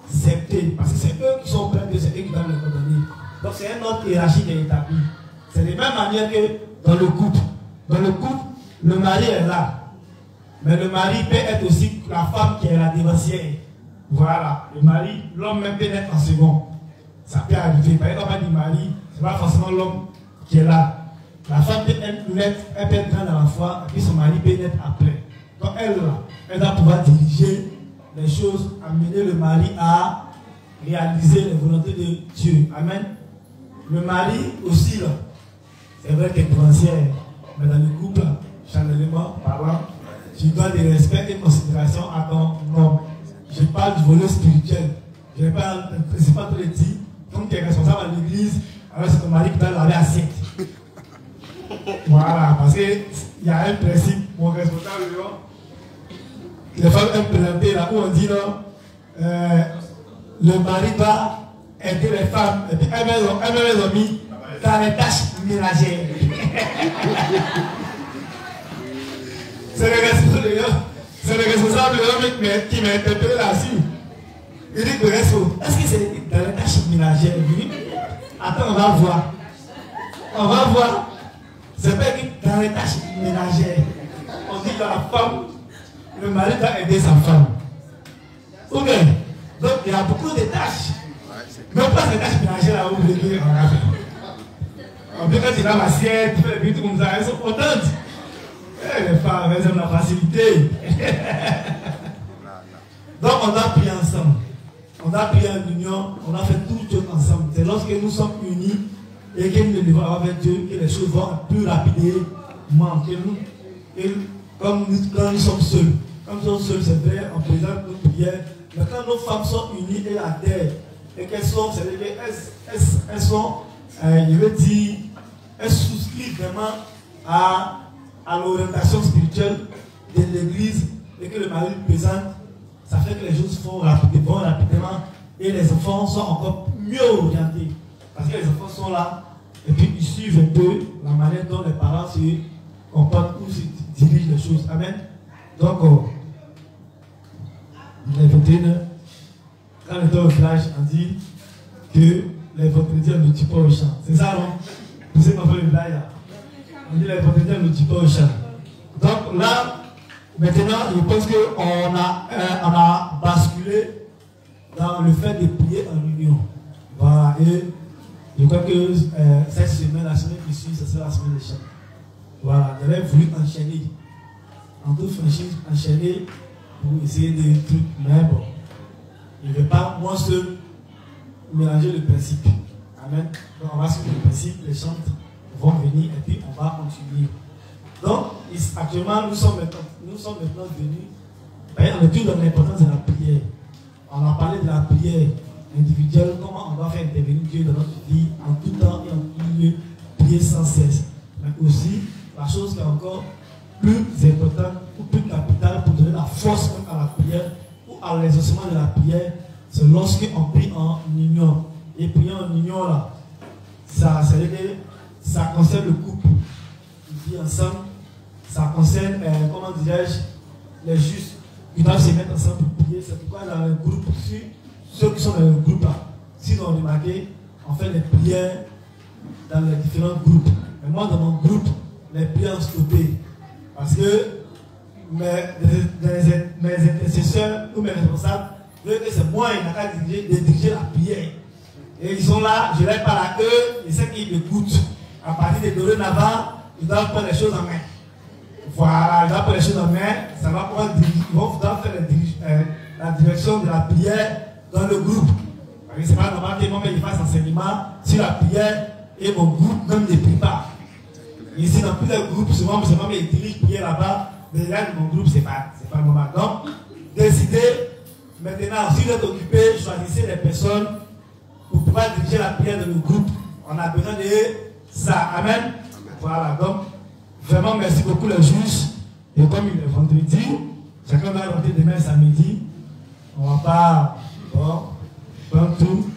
accepter. Parce que c'est eux qui sont prêts, c'est eux qui doivent les condamner. Donc c'est un autre hiérarchie qui est établi. C'est de la même manière que dans le couple. Dans le couple, le mari est là. Mais le mari peut être aussi la femme qui est la dévancière. Voilà. Le mari, l'homme même peut être en second. Ça peut arriver. Par exemple, on dit mari, ce n'est pas forcément l'homme qui est là. La femme peut être grande dans la foi, et puis son mari peut être après. Donc elle va pouvoir diriger les choses, amener le mari à réaliser les volontés de Dieu. Amen. Le mari aussi, là, c'est vrai qu'il est dévancière, mais dans le couple, charnellement parlant, tu dois des respect et considération à ton homme. Je parle du volet spirituel. Je ne parle pas trop de dit. Comme tu es responsable à l'église, alors c'est ton mari qui doit laver assiette. Voilà, parce qu'il y a un principe, mon responsable, les femmes aiment présenter là où on dit non, le mari va aider les femmes, et puis elles les ont mis dans les tâches ménagères. C'est le responsable qui m'a interpellé là-dessus. Il dit que est-ce que c'est dans les tâches ménagères? Attends, on va voir. On va voir. C'est pas écrit dans les tâches ménagères. On dit que la femme, le mari doit aider sa femme. Ok. Donc il y a beaucoup de tâches. Même pas ces tâches ménagères là où vous voulez en affaire. En plus, quand il a l'assiette, il fait des trucs comme ça, elles sont contentes. Les femmes, elles aiment la facilité. Donc on a prié ensemble. On a prié en union, on a fait tout ensemble. C'est lorsque nous sommes unis et que nous devons avoir avec Dieu que les choses vont plus rapidement que nous. Et quand nous sommes seuls. Quand nous sommes seuls, c'est vrai, on présente nos prières. Mais quand nos femmes sont unies et adhèrent, et qu'elles sont, c'est-à-dire qu'elles sont, je veux dire, elles souscrivent vraiment à l'orientation spirituelle de l'église et que le mari présente, ça fait que les choses vont rapidement et les enfants sont encore mieux orientés. Parce que les enfants sont là et puis ils suivent un peu la manière dont les parents se comportent ou se dirigent les choses. Amen. Donc, les 21, quand on était au village, on dit que les vendredis, on ne dit pas au chant. C'est ça, non? Vous savez pas le village. On dit les vendredis, on ne dit pas au chant. Donc là, maintenant, je pense qu'on a basculé dans le fait de prier en union. Voilà. Et je crois que cette semaine, la semaine qui suit, ce sera la semaine des chants. Voilà. J'avais voulu enchaîner. En toute franchise, enchaîner pour essayer des trucs. Mais bon, je ne vais pas, moi seul, mélanger le principe. Amen. Donc on va suivre le principe, les chants vont venir et puis on va continuer. Donc, actuellement, nous sommes maintenant venus. On est tous dans l'importance de la prière. On a parlé de la prière individuelle, comment on doit faire intervenir Dieu dans notre vie en tout temps et en tout lieu, prier sans cesse. Mais aussi, la chose qui est encore plus importante ou plus capitale pour donner la force à la prière ou à l'exaucement de la prière, c'est lorsqu'on prie en union. et prier en union là, ça concerne le couple. Ils vivent ensemble. Ça concerne, comment dirais-je, les justes. Ils doivent se mettre ensemble pour prier. C'est pourquoi dans le groupe, ceux qui sont dans le groupe là, s'ils ont remarqué, on fait les prières dans les différents groupes. Mais moi, dans mon groupe, les prières ont stoppé. Parce que mes intercesseurs ou mes responsables veulent que c'est moi qui ai de diriger la prière. Et ils sont là, je les parle à eux, et ceux qui m'écoutent. À partir de dorénavant, ils doivent prendre les choses en main. Voilà, ils doivent prendre les choses en main. Ça va pouvoir ils vont faire la direction de la prière dans le groupe. Parce que c'est pas normal que moi-même fasse enseignement sur la prière et mon groupe même ne prie pas. Ici, dans plusieurs groupes, souvent, c'est moi qui dirige prière là-bas. Mais là, dans mon groupe, c'est pas normal. Donc, décidez, maintenant, si vous êtes occupé, choisissez les personnes pour pouvoir diriger la prière de le groupe. On a besoin de ça. Amen. Voilà. Donc, vraiment, merci beaucoup les juges. Et comme il est vendredi, chacun va rentrer demain samedi. On va pas prendre tout.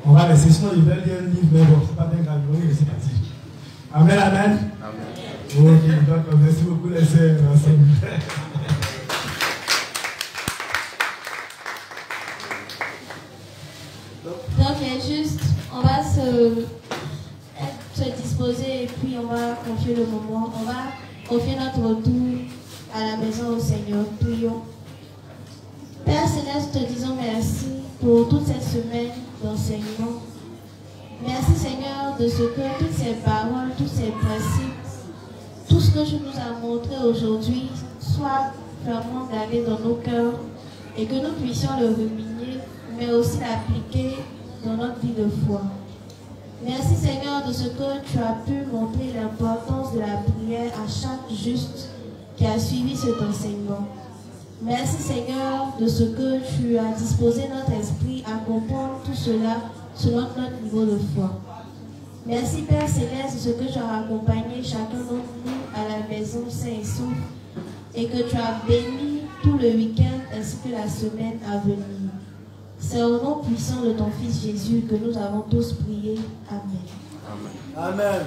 On va laisser, sinon je vais lire un livre, mais bon, c'est pas bien grave, je vais laisser partir. Amen, amen. Ok, donc merci beaucoup les sœurs. Donc, juste, on va se disposer et puis on va confier le moment. On va confier notre retour à la maison au Seigneur. Prions. Père Céleste, te disons merci pour toute cette semaine d'enseignement. Merci Seigneur de ce que toutes ces paroles, tous ces principes, tout ce que tu nous as montré aujourd'hui soit vraiment gardé dans nos cœurs et que nous puissions le ruminer, mais aussi l'appliquer dans notre vie de foi. Merci Seigneur de ce que tu as pu montrer l'importance de la prière à chaque juste qui a suivi cet enseignement. Merci Seigneur de ce que tu as disposé notre esprit à comprendre tout cela selon notre niveau de foi. Merci Père Céleste de ce que tu as accompagné chacun d'entre nous à la maison sain et sauf et que tu as béni tout le week-end ainsi que la semaine à venir. C'est au nom puissant de ton Fils Jésus que nous avons tous prié. Amen. Amen.